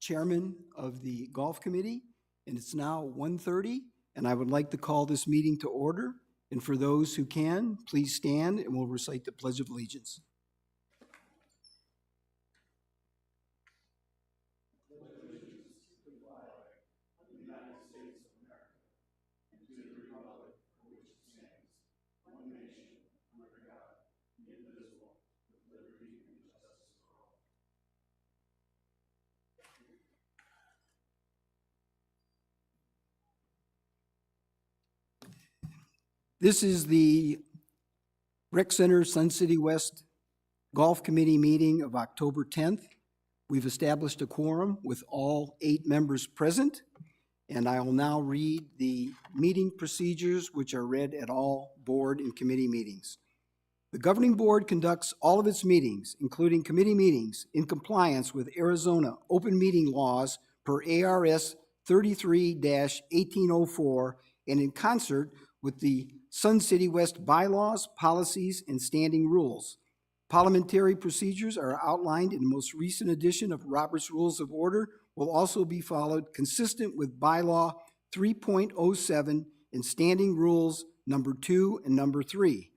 chairman of the golf committee, and it's now 1:30, and I would like to call this meeting to order. And for those who can, please stand and we'll recite the Pledge of Allegiance. This is the Rec Center Sun City West Golf Committee meeting of October 10th. We've established a quorum with all 8 members present, and I will now read the meeting procedures which are read at all board and committee meetings. The governing board conducts all of its meetings, including committee meetings, in compliance with Arizona open meeting laws per ARS 33-1804 and in concert with the Sun City West bylaws, policies, and standing rules. Parliamentary procedures are outlined in the most recent edition of Robert's Rules of Order, will also be followed consistent with bylaw 3.07 and standing rules number 2 and number 3.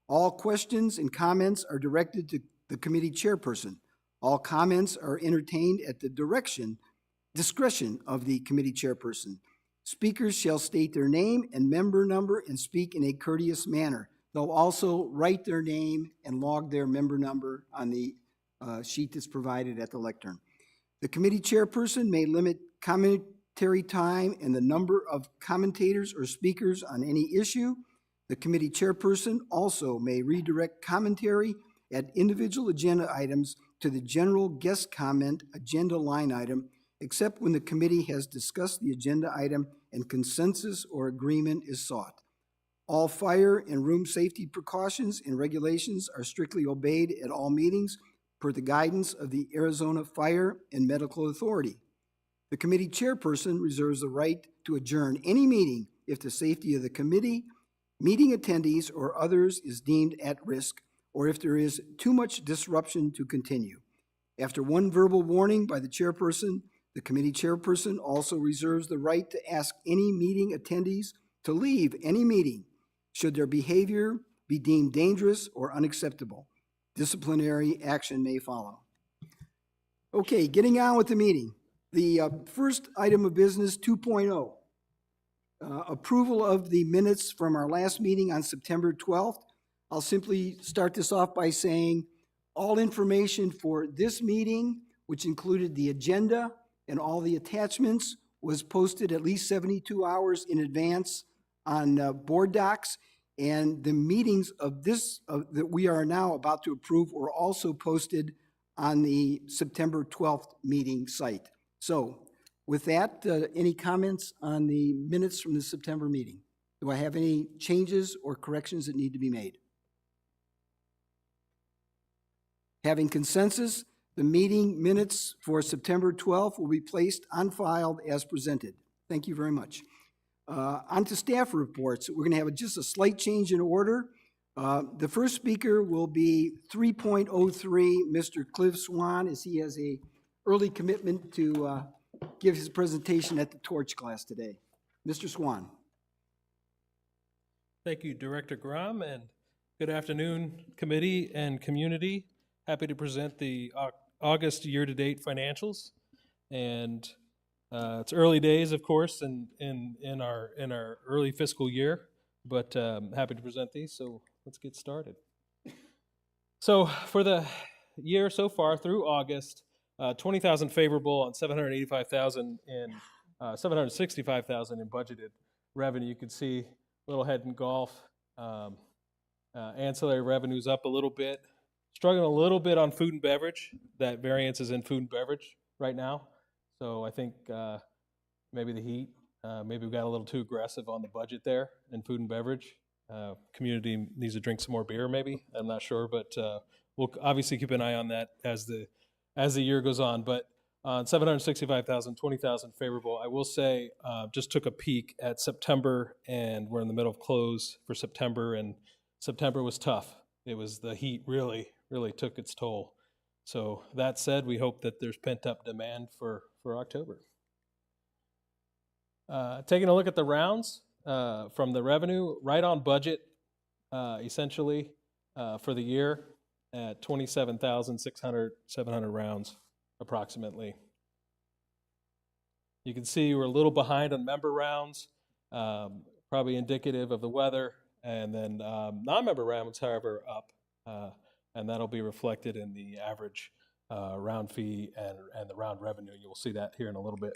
All questions and comments are directed to the committee chairperson. All comments are entertained at the discretion of the committee chairperson. Speakers shall state their name and member number and speak in a courteous manner. They'll also write their name and log their member number on the sheet that's provided at the lectern. The committee chairperson may limit commentary time and the number of commentators or speakers on any issue. The committee chairperson also may redirect commentary at individual agenda items to the general guest comment agenda line item, except when the committee has discussed the agenda item and consensus or agreement is sought. All fire and room safety precautions and regulations are strictly obeyed at all meetings per the guidance of the Arizona Fire and Medical Authority. The committee chairperson reserves the right to adjourn any meeting if the safety of the committee, meeting attendees, or others is deemed at risk, or if there is too much disruption to continue. After one verbal warning by the chairperson, the committee chairperson also reserves the right to ask any meeting attendees to leave any meeting should their behavior be deemed dangerous or unacceptable. Disciplinary action may follow. Okay, getting on with the meeting. The first item of business, 2.0, approval of the minutes from our last meeting on September 12th. I'll simply start this off by saying all information for this meeting, which included the agenda and all the attachments, was posted at least 72 hours in advance on board docs, and the meetings of this that we are now about to approve were also posted on the September 12th meeting site. So with that, any comments on the minutes from the September meeting? Do I have any changes or corrections that need to be made? Having consensus, the meeting minutes for September 12th will be placed on file as presented. Thank you very much. On to staff reports. We're going to have just a slight change in order. The first speaker will be 3.03, Mr. Cliff Swan, as he has a early commitment to give his presentation at the torch class today. Mr. Swan. Thank you, Director Grom, and good afternoon, committee and community. Happy to present the August year-to-date financials, and it's early days, of course, in our early fiscal year, but happy to present these. So let's get started. So for the year so far through August, 20,000 favorable on 785,000 and 765,000 in budgeted revenue. You can see a little head in golf. Ancillary revenues up a little bit. Struggling a little bit on food and beverage. That variance is in food and beverage right now. So I think maybe the heat, maybe we got a little too aggressive on the budget there in food and beverage. Community needs to drink some more beer maybe. I'm not sure, but we'll obviously keep an eye on that as the year goes on. But on 765,000, 20,000 favorable. I will say, just took a peek at September, and we're in the middle of close for September, and September was tough. It was the heat really took its toll. So that said, we hope that there's pent-up demand for for October. Taking a look at the rounds from the revenue, right on budget, essentially, for the year at 27,700 rounds, approximately. You can see we're a little behind on member rounds, probably indicative of the weather, and then non-member rounds, however, up, and that'll be reflected in the average round fee and the round revenue. You'll see that here in a little bit.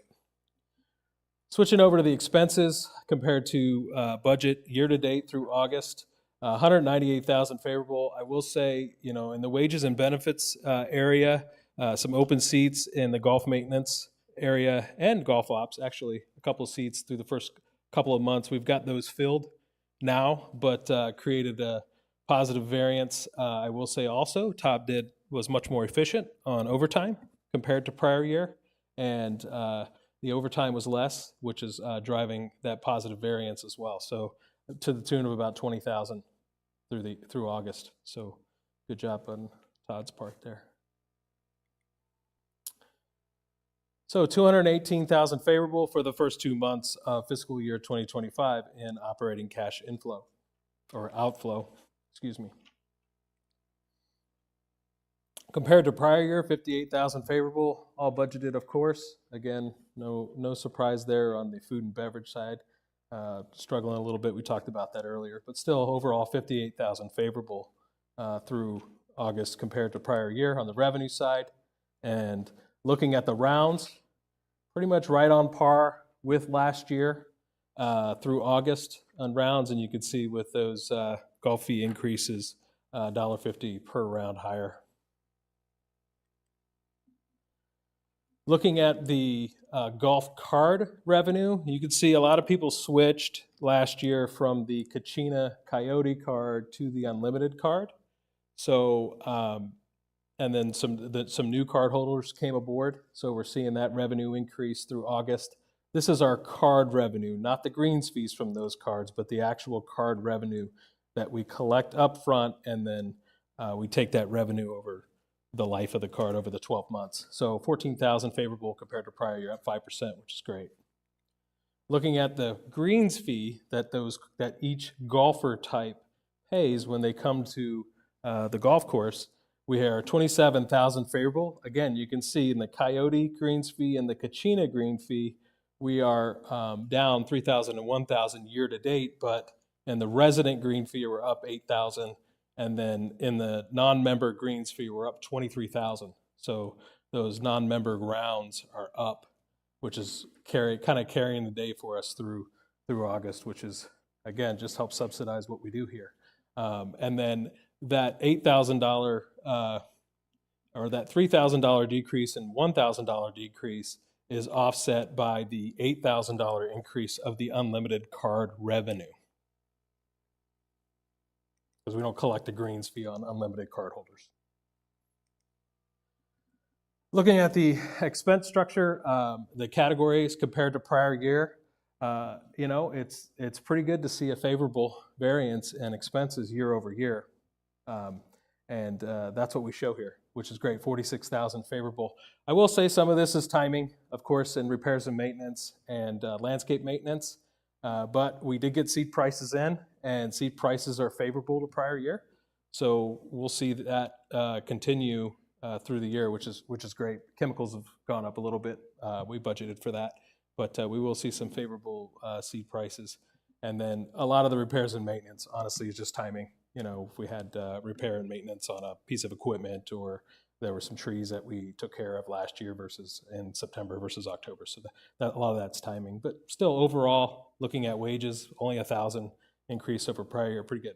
Switching over to the expenses compared to budget year-to-date through August, 198,000 favorable. I will say, in the wages and benefits area, some open seats in the golf maintenance area and golf ops, actually a couple of seats through the first couple of months. We've got those filled now, but created a positive variance. I will say also, Top was much more efficient on overtime compared to prior year, and the overtime was less, which is driving that positive variance as well. So to the tune of about 20,000 through August. So good job on Todd's part there. So 218,000 favorable for the first 2 months of fiscal year 2025 in operating cash inflow or outflow, excuse me. Compared to prior year, 58,000 favorable, all budgeted, of course. Again, no surprise there on the food and beverage side. Struggling a little bit, we talked about that earlier, but still overall 58,000 favorable through August compared to prior year on the revenue side. And looking at the rounds, pretty much right on par with last year through August on rounds, and you can see with those golf fee increases, $1.50 per round higher. Looking at the golf card revenue, you can see a lot of people switched last year from the Kachina Coyote card to the Unlimited card. So, and then some new card holders came aboard. So we're seeing that revenue increase through August. This is our card revenue, not the greens fees from those cards, but the actual card revenue that we collect up front, and then we take that revenue over the life of the card over the 12 months. So 14,000 favorable compared to prior year, up 5%, which is great. Looking at the greens fee that each golfer type pays when they come to the golf course, we are 27,000 favorable. Again, you can see in the Coyote greens fee and the Kachina green fee, we are down 3,000 and 1,000 year to date, but in the resident green fee, we're up 8,000. And then in the non-member greens fee, we're up 23,000. So those non-member rounds are up, which is kind of carrying the day for us through August, which is, again, just helps subsidize what we do here. And then that $8,000 or that $3,000 decrease and $1,000 decrease is offset by the $8,000 increase of the unlimited card revenue, because we don't collect a greens fee on unlimited card holders. Looking at the expense structure, the categories compared to prior year, it's pretty good to see a favorable variance in expenses year over year. And that's what we show here, which is great, 46,000 favorable. I will say some of this is timing, of course, in repairs and maintenance and landscape maintenance. But we did get seed prices in, and seed prices are favorable to prior year. So we'll see that continue through the year, which is great. Chemicals have gone up a little bit. We budgeted for that, but we will see some favorable seed prices. And then a lot of the repairs and maintenance, honestly, is just timing. If we had repair and maintenance on a piece of equipment, or there were some trees that we took care of last year versus in September versus October. So a lot of that's timing. But still, overall, looking at wages, only 1,000 increase over prior year, pretty good.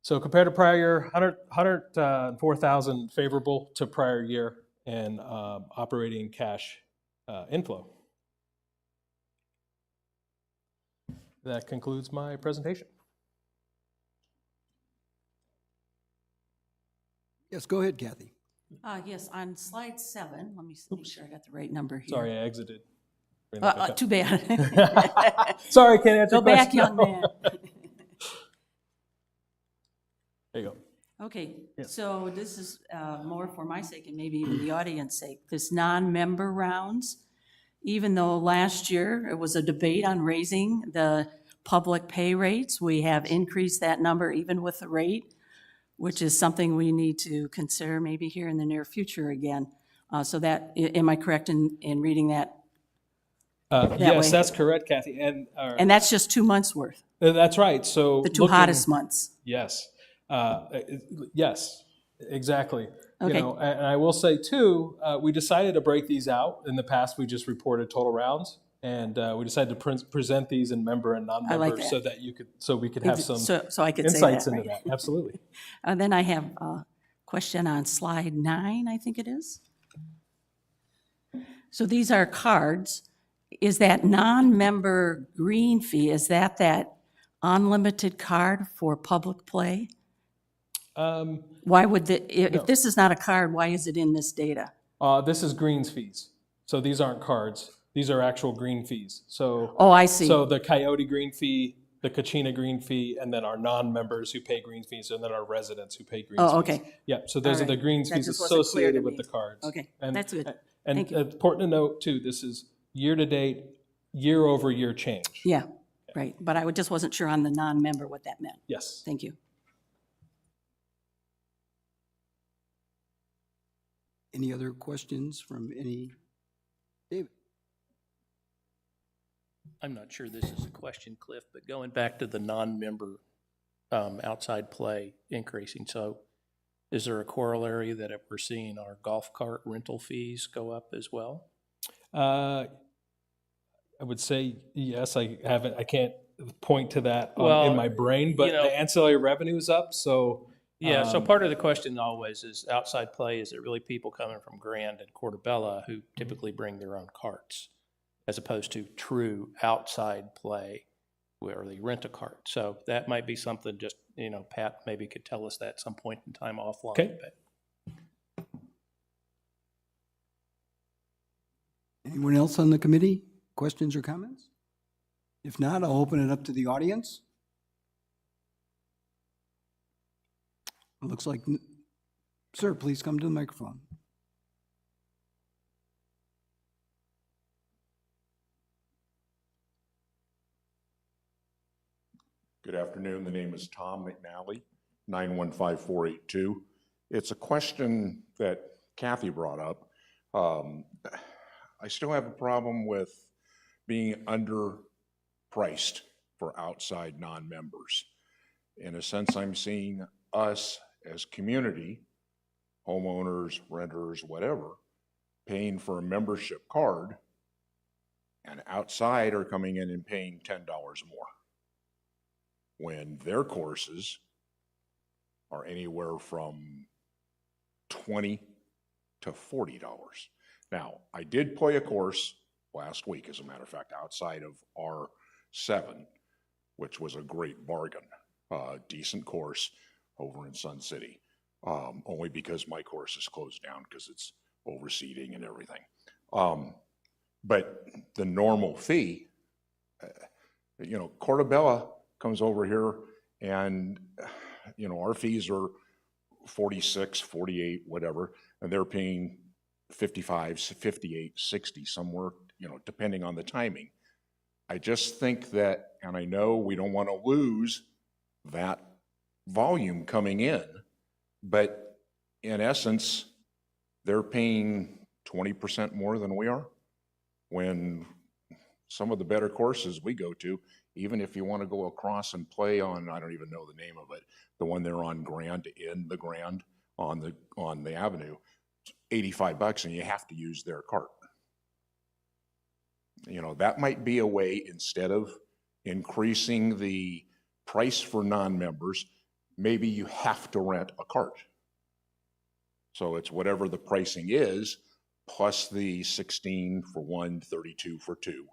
So compared to prior year, 104,000 favorable to prior year in operating cash inflow. That concludes my presentation. Yes, go ahead, Kathy. Yes, on slide 7, let me make sure I got the right number here. Sorry, I exited. Too bad. Sorry, can't answer Go back, question. young man. There you go. Okay, Yes. so this is more for my sake and maybe even the audience sake. This non-member rounds, even though last year it was a debate on raising the public pay rates, we have increased that number even with the rate, which is something we need to consider maybe here in the near future again. So that, am I correct in reading that? Yes, way. that's correct, Kathy. And And that's just 2 months worth, that's right. So the two hottest months. Yes. Yes, exactly. Okay. And I will say too, we decided to break these out. In the past, we just reported total rounds, and we decided to present these in member and non-member, like that. so we could have some So I could say insights that, into right? that. Absolutely. Then I have a question on slide 9, I think it is. So these are cards. Is that non-member green fee, is that unlimited card for public play? Why would if this is not a card, why is it in this data? This is greens fees. So these aren't cards. These are actual green fees. So Oh, I see. So the Coyote green fee, the Kachina green fee, and then our non-members who pay green fees, and then our residents who pay green fees. Oh, okay. Yeah, so those All are the right. greens That fees just wasn't clear associated to with me. the cards. Okay, And, that's good. And Thank you. important to note too, this is year-to-date, year-over-year change. Yeah, right. But I just wasn't sure on the non-member what that meant. Yes. Thank you. Any other questions from any? David? I'm not sure this is a question, Cliff, but going back to the non-member outside play increasing, so is there a corollary that if we're seeing our golf cart rental fees go up as well? I would say yes. I can't point to that Well, in my brain, but you know- the ancillary revenue is up. So Yeah, so part of the question always is outside play, is it really people coming from Grand and Portobello who typically bring their own carts, as opposed to true outside play where they rent a cart? So that might be something just, Pat maybe could tell us that at some point in time offline. Okay. But Anyone else on the committee? Questions or comments? If not, I'll open it up to the audience. It looks like, sir, please come to the microphone. Good afternoon. The name is Tom McNally, 915482. It's a question that Kathy brought up. I still have a problem with being underpriced for outside non-members. In a sense, I'm seeing us as community, homeowners, renters, whatever, paying for a membership card, and outside are coming in and paying $10 more, when their courses are anywhere from $20 to $40. Now, I did play a course last week, as a matter of fact, outside of R7, which was a great bargain, decent course over in Sun City, only because my course is closed down because it's overseeding and everything. But the normal fee, Portobello comes over here and, our fees are 46, 48, whatever, and they're paying 55, 58, 60, somewhere, depending on the timing. I just think that, and I know we don't want to lose that volume coming in, but in essence, they're paying 20% more than we are, when some of the better courses we go to, even if you want to go across and play on, I don't even know the name of it, the one they're on Grand, in the Grand, on the Avenue, $85 and you have to use their cart. That might be a way, instead of increasing the price for non-members, maybe you have to rent a cart. So it's whatever the pricing is, plus the 16 for one, 32 for two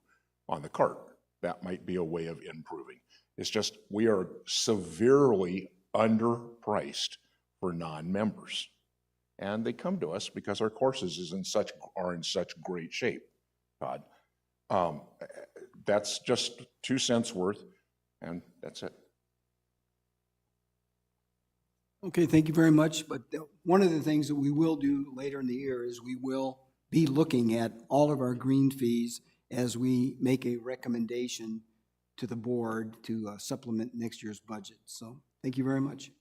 on the cart. That might be a way of improving. It's just, we are severely underpriced for non-members. And they come to us because our courses are in such great shape, Todd. That's just 2 cents worth, and that's it. Okay, thank you very much. But one of the things that we will do later in the year is we will be looking at all of our green fees as we make a recommendation to the board to supplement next year's budget. So thank you very much.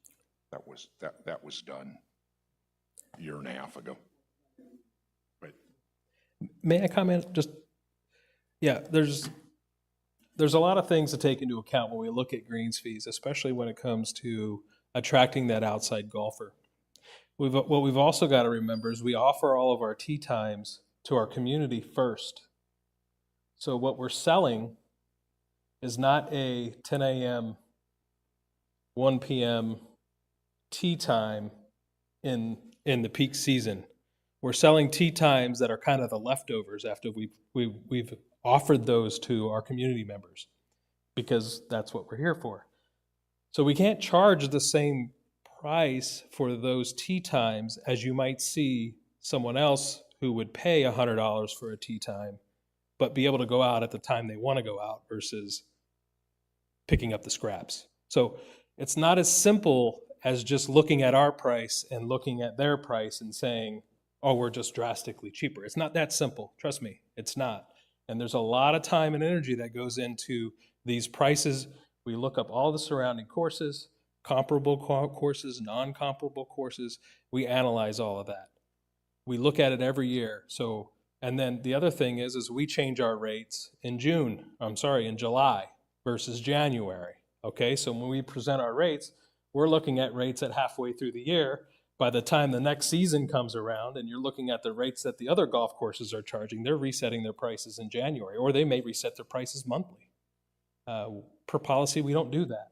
That was done a year and a half ago. But May I comment? Just, yeah, there's a lot of things to take into account when we look at greens fees, especially when it comes to attracting that outside golfer. What we've also got to remember is we offer all of our tee times to our community first. So what we're selling is not a 10 a.m., 1 p.m. tee time in the peak season. We're selling tee times that are kind of the leftovers after we've offered those to our community members, because that's what we're here for. So we can't charge the same price for those tee times as you might see someone else who would pay $100 for a tee time, but be able to go out at the time they want to go out versus picking up the scraps. So it's not as simple as just looking at our price and looking at their price and saying, oh, we're just drastically cheaper. It's not that simple. Trust me, it's not. And there's a lot of time and energy that goes into these prices. We look up all the surrounding courses, comparable courses, non-comparable courses. We analyze all of that. We look at it every year. So, and then the other thing is we change our rates in July versus January. Okay, so when we present our rates, we're looking at rates at halfway through the year. By the time the next season comes around and you're looking at the rates that the other golf courses are charging, they're resetting their prices in January, or they may reset their prices monthly. Per policy, we don't do that.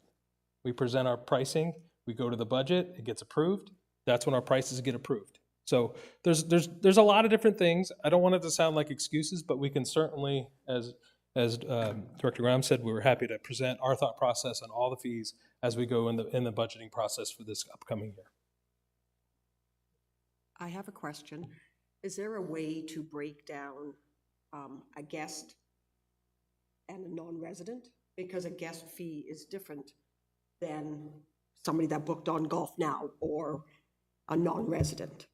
We present our pricing, we go to the budget, it gets approved. That's when our prices get approved. So there's a lot of different things. I don't want it to sound like excuses, but we can certainly, as Director Graham said, we were happy to present our thought process on all the fees as we go in the budgeting process for this upcoming year. I have a question. Is there a way to break down a guest and a non-resident? Because a guest fee is different than somebody that booked on Golf Now or a non-resident.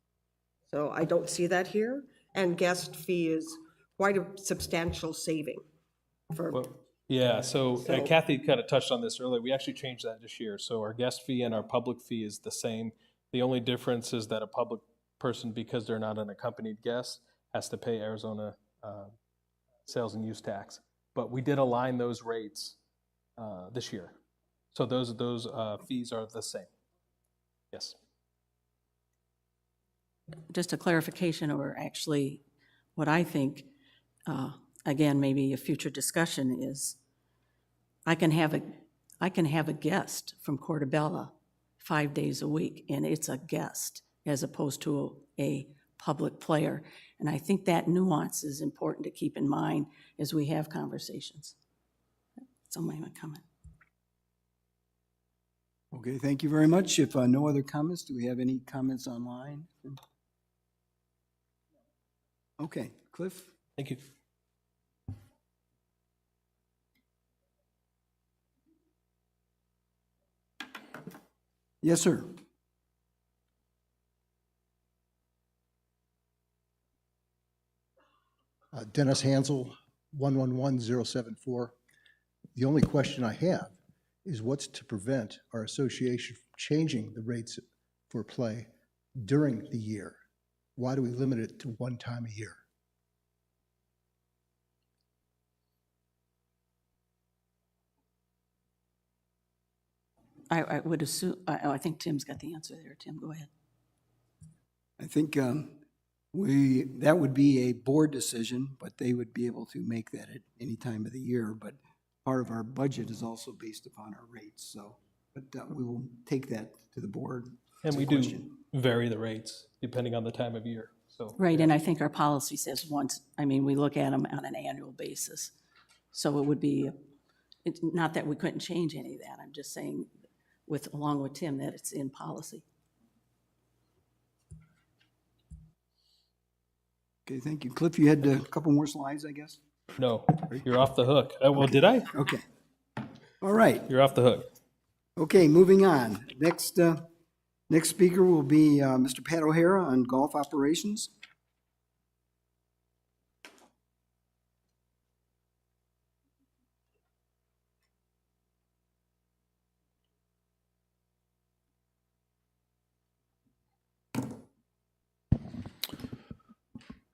So I don't see that here. And guest fee is quite a substantial saving for. Well, yeah, so Kathy kind of touched on this earlier. We actually changed that this year. So our guest fee and our public fee is the same. The only difference is that a public person, because they're not an accompanied guest, has to pay Arizona sales and use tax. But we did align those rates this year. So those fees are the same. Yes. Just a clarification, or actually what I think, again, maybe a future discussion is, I can have a guest from Portobello 5 days a week, and it's a guest as opposed to a public player. And I think that nuance is important to keep in mind as we have conversations. Somebody might comment. Okay, thank you very much. If no other comments, do we have any comments online? Okay, Cliff? Thank you. Yes, sir. Dennis Hansel, 111074. The only question I have is what's to prevent our association from changing the rates for play during the year? Why do we limit it to one time a year? I would assume, I think Tim's got the answer there. Tim, go ahead. I think that would be a board decision, but they would be able to make that at any time of the year. But part of our budget is also based upon our rates. So, but we will take that to the board. And we do vary the rates depending on the time of year. So Right, and I think our policy says once, we look at them on an annual basis. So it would be, it's not that we couldn't change any of that. I'm just saying, along with Tim, that it's in policy. Okay, thank you. Cliff, you had a couple more slides, I guess? no, you're off the hook. Well, did I? Okay. All right. You're off the hook. Okay, moving on. Next Next speaker will be Mr. Pat O'Hara on golf operations.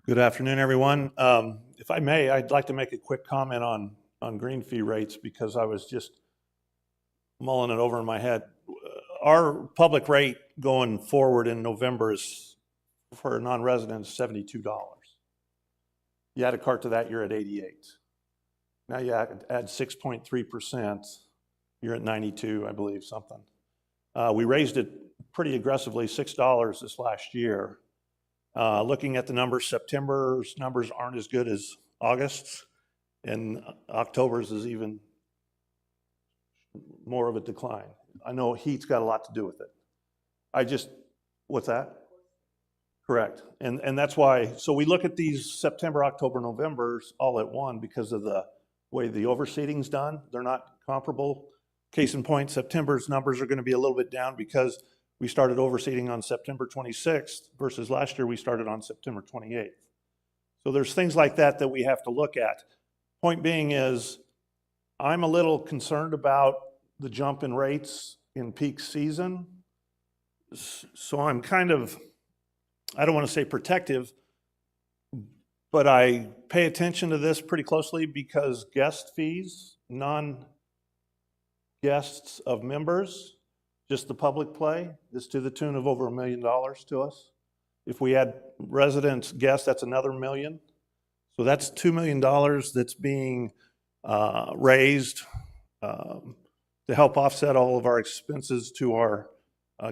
Good afternoon, everyone. If I may, I'd like to make a quick comment on green fee rates because I was just mulling it over in my head. Our public rate going forward in November is, for non-residents, $72. You add a cart to that, you're at 88. Now you add 6.3%, you're at 92, I believe, something. We raised it pretty aggressively, $6 this last year. Looking at the numbers, September's numbers aren't as good as August's, and October's is even more of a decline. I know heat's got a lot to do with it. What's that? Correct. And that's why, so we look at these September, October, Novembers all at one because of the way the overseeding's done. They're not comparable. Case in point, September's numbers are going to be a little bit down because we started overseeding on September 26th versus last year we started on September 28th. So there's things like that that we have to look at. Point being is, I'm a little concerned about the jump in rates in peak season. So I'm kind of, I don't want to say protective, but I pay attention to this pretty closely because guest fees, non-guests of members, just the public play, is to the tune of over $1 million to us. If we add residents, guests, that's another $1 million. So that's $2 million that's being raised to help offset all of our expenses to our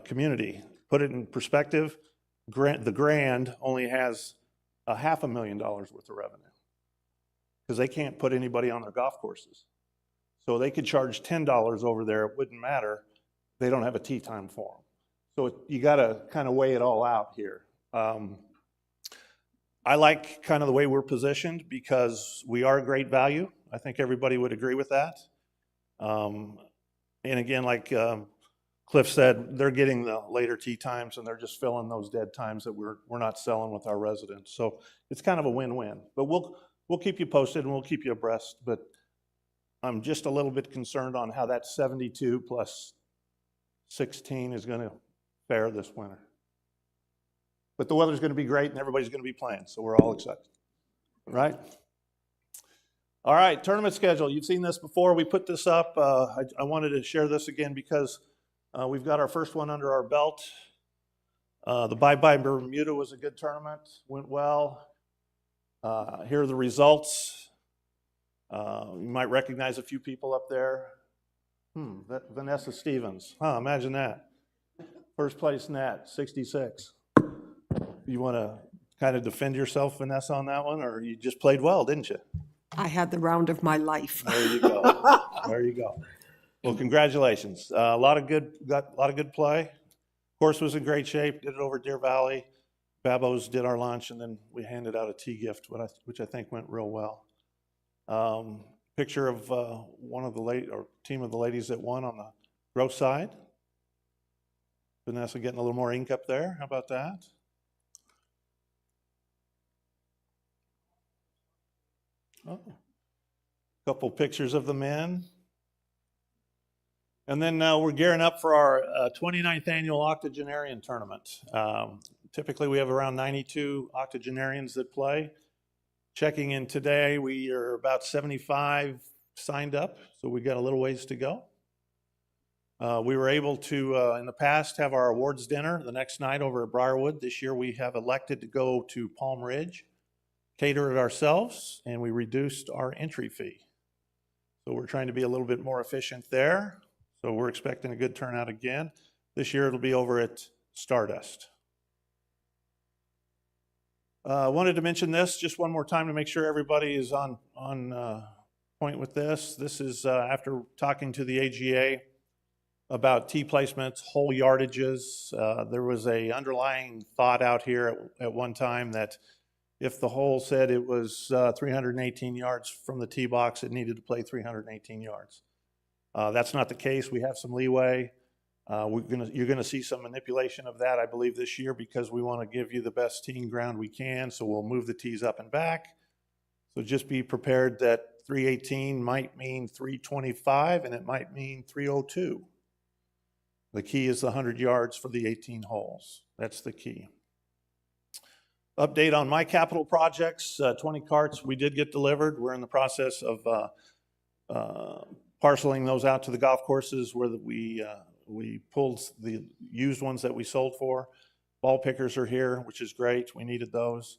community. Put it in perspective, the Grand only has $500,000 worth of revenue because they can't put anybody on their golf courses. So they could charge $10 over there, it wouldn't matter. They don't have a tee time for them. So you got to kind of weigh it all out here. I like kind of the way we're positioned because we are a great value. I think everybody would agree with that. And again, like Cliff said, they're getting the later tee times and they're just filling those dead times that we're not selling with our residents. So it's kind of a win-win. But we'll keep you posted and we'll keep you abreast. But I'm just a little bit concerned on how that 72 plus 16 is going to fare this winter. But the weather's going to be great and everybody's going to be playing, so we're all excited, right? All right, tournament schedule. You've seen this before. We put this up. I wanted to share this again because we've got our first one under our belt. The Bye-Bye Bermuda was a good tournament, went well. Here are the results. You might recognize a few people up there. Vanessa Stevens. Imagine that. First place net, 66. You want to kind of defend yourself, Vanessa, on that one, or you just played well, didn't you? I had the round of my life. There you go. There you go. Well, congratulations. A lot of good play. Course was in great shape. Did it over Deer Valley. Babos did our lunch, and then we handed out a tea gift, which I think went real well. Picture of one of the team of the ladies that won on the gross side. Vanessa getting a little more ink up there. How about that? Oh, a couple pictures of the men. And then we're gearing up for our 29th annual octogenarian tournament. Typically we have around 92 octogenarians that play. Checking in today, we are about 75 signed up, so we got a little ways to go. We were able to, in the past, have our awards dinner the next night over at Briarwood. This year we have elected to go to Palm Ridge, cater it ourselves, and we reduced our entry fee. So we're trying to be a little bit more efficient there. So we're expecting a good turnout again. This year it'll be over at Stardust. Wanted to mention this just one more time to make sure everybody is on point with this. This is after talking to the AGA about tee placements, hole yardages. There was a underlying thought out here at one time that if the hole said it was 318 yards from the tee box, it needed to play 318 yards. That's not the case. We have some leeway. You're gonna see some manipulation of that, I believe, this year because we want to give you the best teeing ground we can. So we'll move the tees up and back. So just be prepared that 318 might mean 325 and it might mean 302. The key is the 100 yards for the 18 holes. That's the key. Update on my capital projects, 20 carts we did get delivered. We're in the process of parceling those out to the golf courses where we pulled the used ones that we sold for. Ball pickers are here, which is great. We needed those.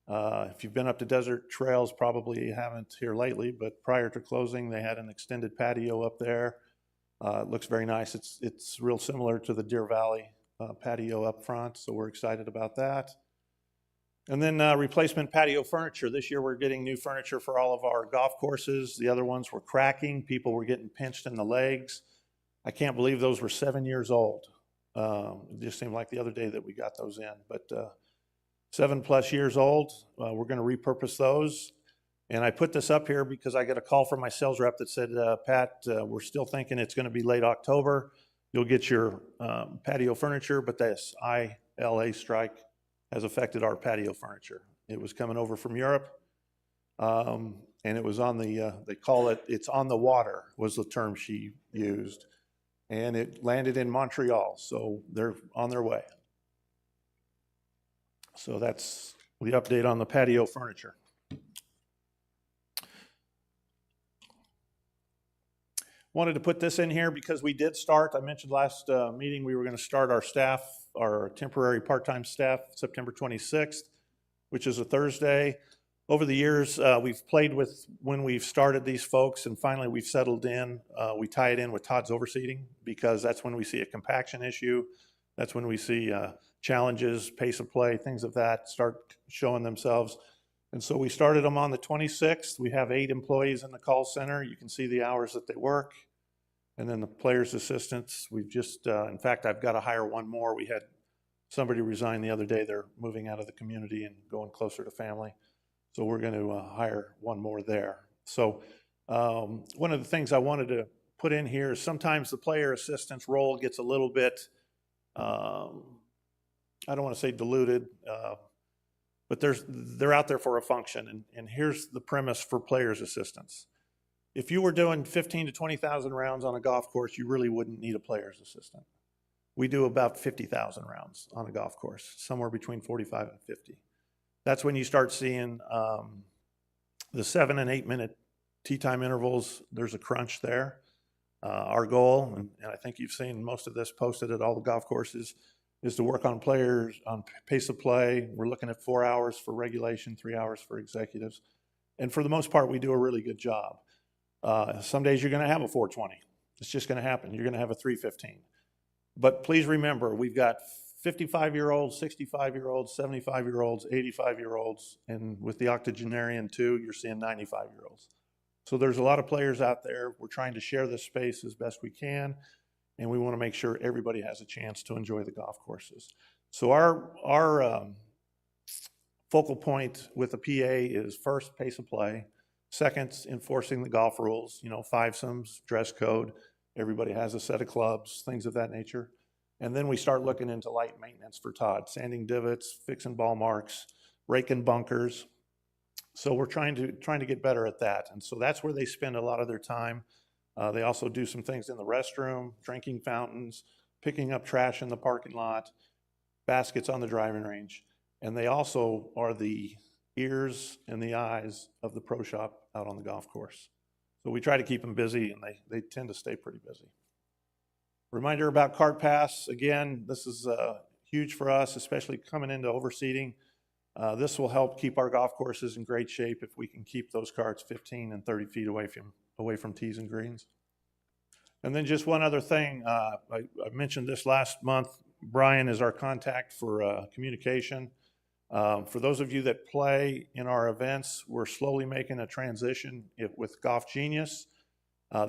If you've been up to Desert Trails, probably you haven't here lately, but prior to closing, they had an extended patio up there. It looks very nice. It's real similar to the Deer Valley patio up front, so we're excited about that. And then replacement patio furniture. This year we're getting new furniture for all of our golf courses. The other ones were cracking. People were getting pinched in the legs. I can't believe those were 7 years old. It just seemed like the other day that we got those in, but 7+ years old. We're going to repurpose those. And I put this up here because I got a call from my sales rep that said, Pat, we're still thinking it's going to be late October. You'll get your patio furniture, but this ILA strike has affected our patio furniture. It was coming over from Europe, and it was on the, they call it, it's on the water was the term she used. And it landed in Montreal, so they're on their way. So that's the update on the patio furniture. Wanted to put this in here because we did start, I mentioned last meeting, we were going to start our staff, our temporary part-time staff, September 26th, which is a Thursday. Over the years, we've played with when we've started these folks, and finally we've settled in. We tie it in with Todd's overseeding because that's when we see a compaction issue. That's when we see challenges, pace of play, things of that start showing themselves. And so we started them on the 26th. We have 8 employees in the call center. You can see the hours that they work. And then the players' assistants, we've just, in fact, I've got to hire one more. We had somebody resign the other day. They're moving out of the community and going closer to family. So we're going to hire one more there. So one of the things I wanted to put in here is sometimes the player assistance role gets a little bit, I don't want to say diluted, but they're out there for a function. And here's the premise for players assistance. If you were doing 15 to 20,000 rounds on a golf course, you really wouldn't need a player's assistant. We do about 50,000 rounds on a golf course, somewhere between 45 and 50. That's when you start seeing the 7 and 8 minute tee time intervals. There's a crunch there. Our goal, and I think you've seen most of this posted at all the golf courses, is to work on players, on pace of play. We're looking at 4 hours for regulation, 3 hours for executives. And for the most part, we do a really good job. Some days you're going to have a 420. It's just going to happen. You're going to have a 315. But please remember, we've got 55-year-olds, 65-year-olds, 75-year-olds, 85-year-olds, and with the octogenarian too, you're seeing 95-year-olds. So there's a lot of players out there. We're trying to share this space as best we can, and we want to make sure everybody has a chance to enjoy the golf courses. So our focal point with the PA is first, pace of play. Second, enforcing the golf rules, fivesomes, dress code. Everybody has a set of clubs, things of that nature. And then we start looking into light maintenance for Todd, sanding divots, fixing ball marks, raking bunkers. So we're trying to get better at that. And so that's where they spend a lot of their time. They also do some things in the restroom, drinking fountains, picking up trash in the parking lot, baskets on the driving range. And they also are the ears and the eyes of the pro shop out on the golf course. So we try to keep them busy, and they tend to stay pretty busy. Reminder about cart pass. Again, this is huge for us, especially coming into overseeding. This will help keep our golf courses in great shape if we can keep those carts 15 and 30 feet away from tees and greens. And then just one other thing. I mentioned this last month. Brian is our contact for communication. For those of you that play in our events, we're slowly making a transition with Golf Genius.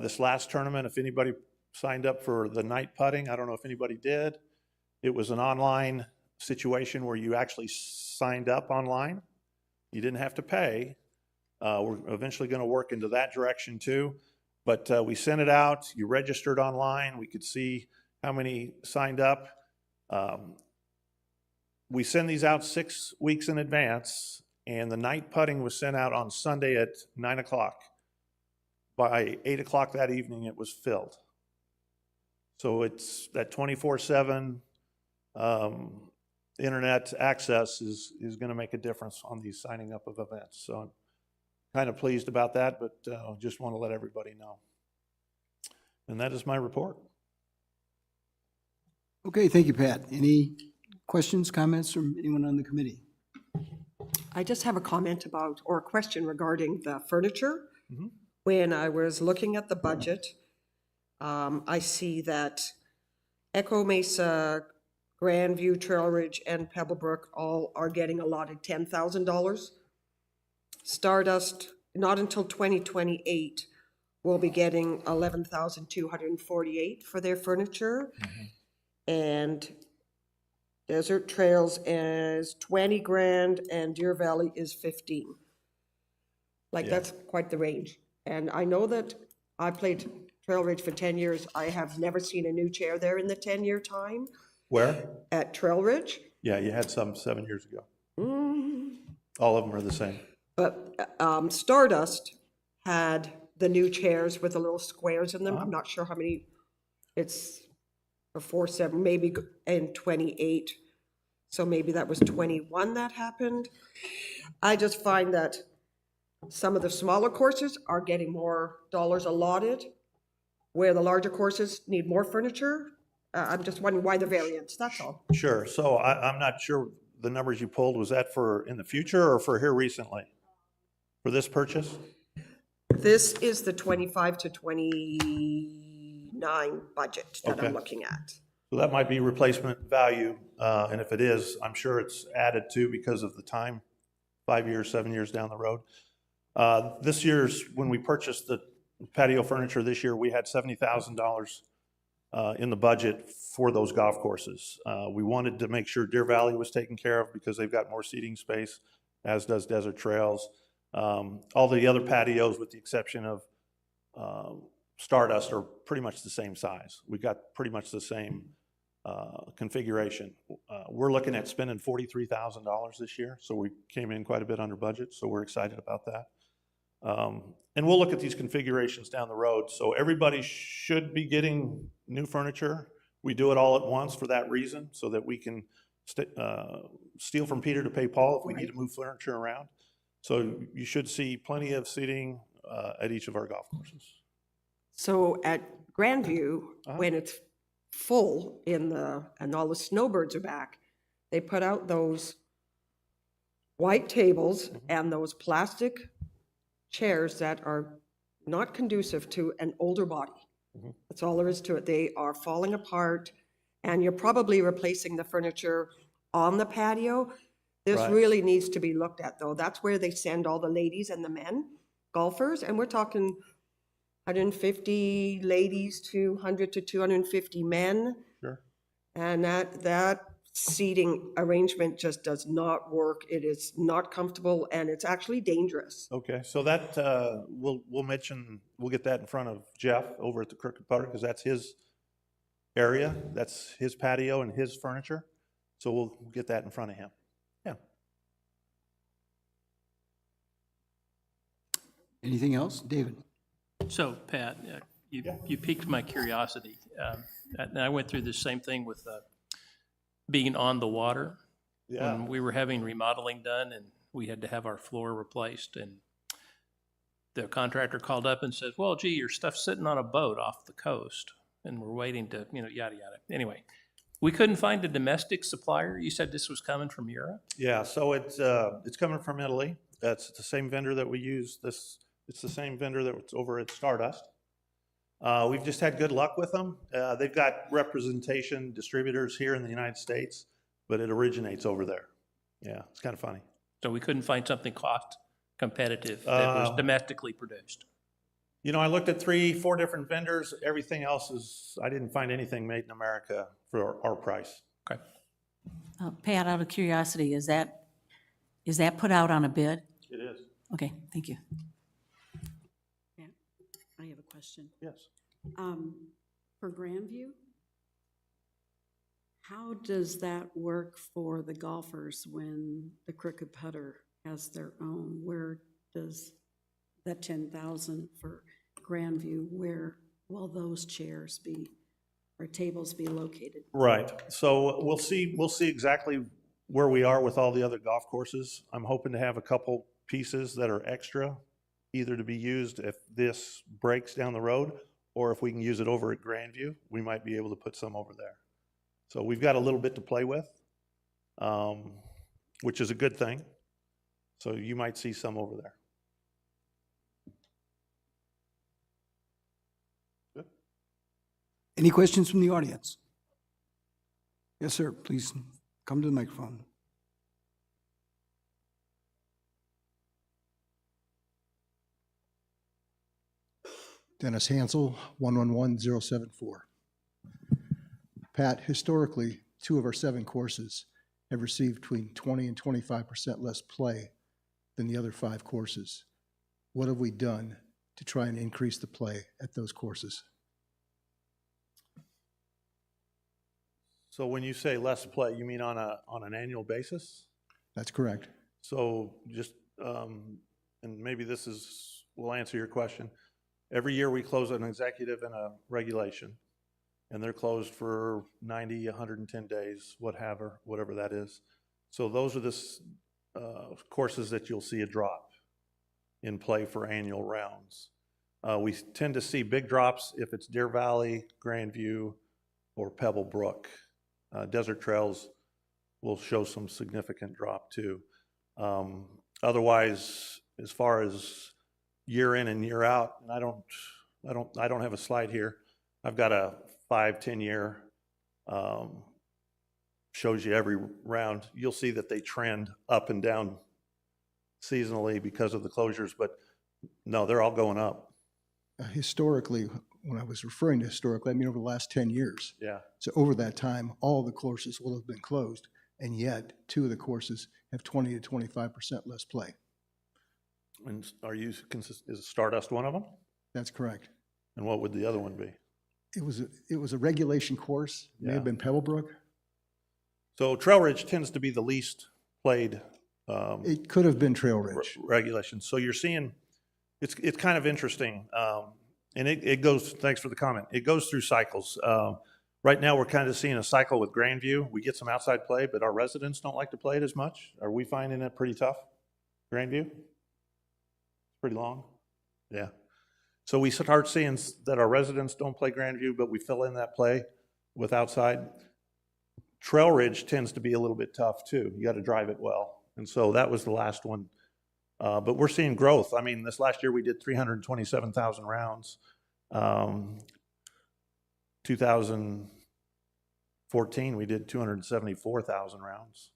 This last tournament, if anybody signed up for the night putting, I don't know if anybody did. It was an online situation where you actually signed up online. You didn't have to pay. We're eventually going to work into that direction too. But we sent it out. You registered online. We could see how many signed up. We send these out 6 weeks in advance, and the night putting was sent out on Sunday at 9 o'clock. By 8 o'clock that evening, it was filled. So it's that 24/7 internet access is going to make a difference on these signing up of events. So I'm kind of pleased about that, but just want to let everybody know. And that is my report. Okay, thank you, Pat. Any questions, comments from anyone on the committee? I just have a comment about, or a question regarding the furniture. Mhm. When I was looking at the budget, I see that Echo Mesa, Grandview, Trail Ridge, and Pebblebrook all are getting allotted $10,000. Stardust, not until 2028, will be getting $11,248 for their furniture. And Desert Trails is 20 grand and Deer Valley is 15. Like, Yeah. that's quite the range. And I know that I played Trail Ridge for 10 years. I have never seen a new chair there in the 10-year time Where? at Trail Ridge. Yeah, you had some 7 years ago. Mm. All of them are the same. But Stardust had the new chairs with the little squares in them. I'm not sure how many, it's a 4, 7, maybe, and 28. So maybe that was 21 that happened. I just find that some of the smaller courses are getting more dollars allotted, where the larger courses need more furniture. I'm just wondering why the variance, that's all. Sure. So I'm not sure the numbers you pulled, was that for in the future or for here recently? For this purchase? This is the 25 to 29 budget that Okay. I'm looking at. So that might be replacement value. And if it is, I'm sure it's added to because of the time, 5 years, 7 years down the road. This year's, when we purchased the patio furniture this year, we had $70,000 in the budget for those golf courses. We wanted to make sure Deer Valley was taken care of because they've got more seating space, as does Desert Trails. All the other patios, with the exception of Stardust, are pretty much the same size. We got pretty much the same configuration. We're looking at spending $43,000 this year, so we came in quite a bit under budget, so we're excited about that. And we'll look at these configurations down the road. So everybody should be getting new furniture. We do it all at once for that reason, so that we can steal from Peter to pay Paul if we need to move furniture around. So you should see plenty of seating at each of our golf courses. So at Grandview, when it's full and all the snowbirds are back, they put out those white tables and those plastic chairs that are not conducive to an older body. That's all there is to it. They are falling apart, and you're probably replacing the furniture on the patio. This Right. really needs to be looked at, though. That's where they send all the ladies and the men golfers, and we're talking 150 ladies, 200 to 250 men. Sure. And that seating arrangement just does not work. It is not comfortable, and it's actually dangerous. Okay, so that, we'll mention, we'll get that in front of Jeff over at the Crooked Putter, because that's his area, that's his patio and his furniture. So we'll get that in front of him. Yeah. Anything else? David? So, Pat, you piqued my curiosity. And I went through the same thing with being on the water. Yeah. When we were having remodeling done and we had to have our floor replaced, and the contractor called up and said, well, gee, your stuff's sitting on a boat off the coast and we're waiting to, yada, yada. Anyway, we couldn't find a domestic supplier. You said this was coming from Europe? Yeah, so it's coming from Italy. That's the same vendor that we use. It's the same vendor that was over at Stardust. We've just had good luck with them. They've got representation, distributors here in the United States, but it originates over there. Yeah, it's kind of funny. So we couldn't find something cost competitive that was domestically produced? I looked at 3-4 different vendors. Everything else I didn't find anything made in America for our price. Okay. Pat, out of curiosity, is that put out on a bid? It is. Okay, thank you. I have a question. Yes. For Grandview, How does that work for the golfers when the crooked putter has their own? Where does that 10,000 for Grandview, where will those chairs be or tables be located? Right. So we'll see exactly where we are with all the other golf courses. I'm hoping to have a couple pieces that are extra, either to be used if this breaks down the road, or if we can use it over at Grandview, we might be able to put some over there. So we've got a little bit to play with, which is a good thing. So you might see some over there. Good. Any questions from the audience? Yes, sir. Please come to the microphone. Dennis Hansel, 111074. Pat, historically, 2 of our 7 courses have received between 20 and 25% less play than the other 5 courses. What have we done to try and increase the play at those courses? So when you say less play, you mean on an annual basis? That's correct. So just, and maybe will answer your question. Every year we close an executive and a regulation, and they're closed for 90, 110 days, whatever that is. So those are the courses that you'll see a drop in play for annual rounds. We tend to see big drops if it's Deer Valley, Grandview, or Pebble Brook. Desert Trails will show some significant drop too. Otherwise, as far as year in and year out, and I don't have a slide here. I've got a 5-10 year, shows you every round. You'll see that they trend up and down seasonally because of the closures, but no, they're all going up. Historically, when I was referring to historically, I mean over the last 10 years. Yeah. So over that time, all the courses will have been closed, and yet 2 of the courses have 20 to 25% less play. And is Stardust one of them? That's correct. And what would the other one be? It was a regulation course. It may have been Pebblebrook. So Trail Ridge tends to be the least played. It could have been Trail Ridge. Regulations. So you're seeing, it's kind of interesting. And it goes, thanks for the comment. It goes through cycles. Right now we're kind of seeing a cycle with Grandview. We get some outside play, but our residents don't like to play it as much. Are we finding it pretty tough? Grandview? Pretty long? Yeah. So we start seeing that our residents don't play Grandview, but we fill in that play with outside. Trail Ridge tends to be a little bit tough too. You got to drive it well. And so that was the last one. But we're seeing growth. I mean, this last year we did 327,000 rounds. 2014, we did 274,000 rounds.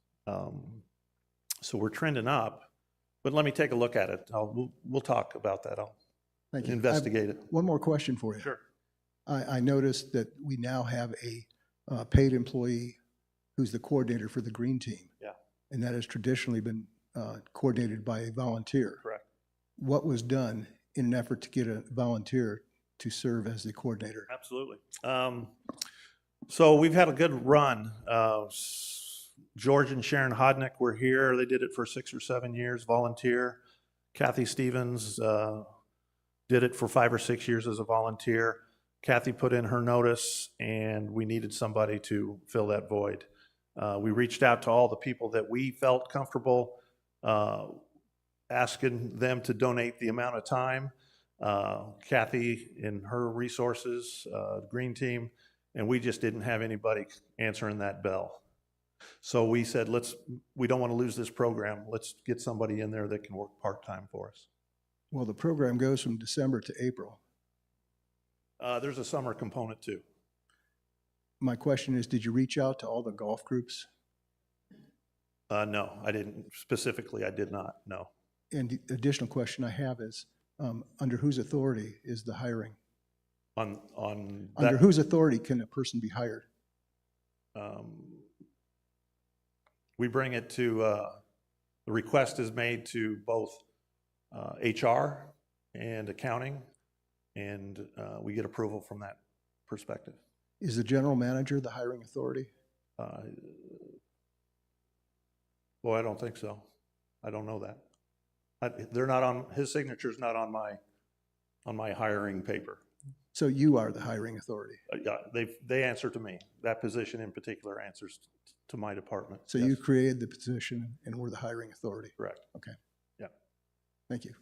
So we're trending up. But let me take a look at it. We'll talk about that. I'll Thank you. investigate it. One more question for you. Sure. I noticed that we now have a paid employee who's the coordinator for the green team. Yeah. And that has traditionally been coordinated by a volunteer. Correct. What was done in an effort to get a volunteer to serve as the coordinator? Absolutely. So we've had a good run. George and Sharon Hodnick were here. They did it for 6 or 7 years, volunteer. Kathy Stevens did it for 5 or 6 years as a volunteer. Kathy put in her notice, and we needed somebody to fill that void. We reached out to all the people that we felt comfortable asking them to donate the amount of time. Kathy in her resources, green team, and we just didn't have anybody answering that bell. So we said, we don't want to lose this program. Let's get somebody in there that can work part-time for us. Well, the program goes from December to April. There's a summer component too. My question is, did you reach out to all the golf groups? No, I didn't. Specifically, I did not, no. And the additional question I have is, under whose authority is the hiring? Under whose authority can a person be hired? We bring it to, the request is made to both HR and accounting, and we get approval from that perspective. Is the general manager the hiring authority? Boy, I don't think so. I don't know that. They're not on, his signature's not on my hiring paper. So you are the hiring authority. Yeah, they answer to me. That position in particular answers to my department. So Yes, you created the position and we're the hiring authority. correct. Okay. Yeah. Thank you.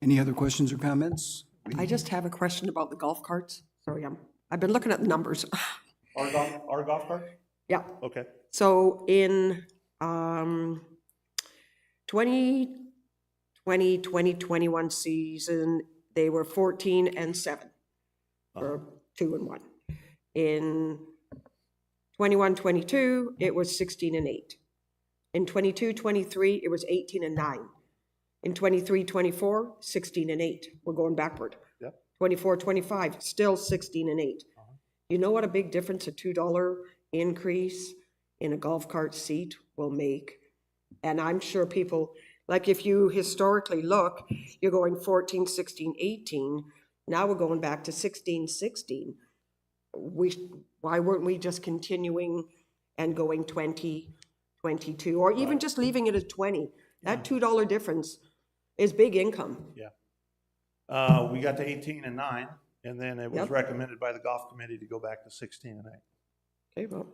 Any other questions or comments? I just have a question about the golf carts. Sorry, I've been looking at the numbers. Our golf cart? Yeah, Okay. so in 2021 season, they were 14-7 or 2-1. In 21-22, it was 16-8. In 22-23, it was 18-9. In 23-24, 16-8. We're going backward. Yep. 24-25, still 16-8. You know what a big difference a $2 increase in a golf cart seat will make? And I'm sure people, like if you historically look, you're going 14, 16, 18. Now we're going back to 16, 16. Why weren't we just continuing and going 20, 22, or even just leaving it at 20? That $2 difference is big income. Yeah. We got to 18-9, and then it was Yep. recommended by the golf committee to go back to 16-8. Okay, well,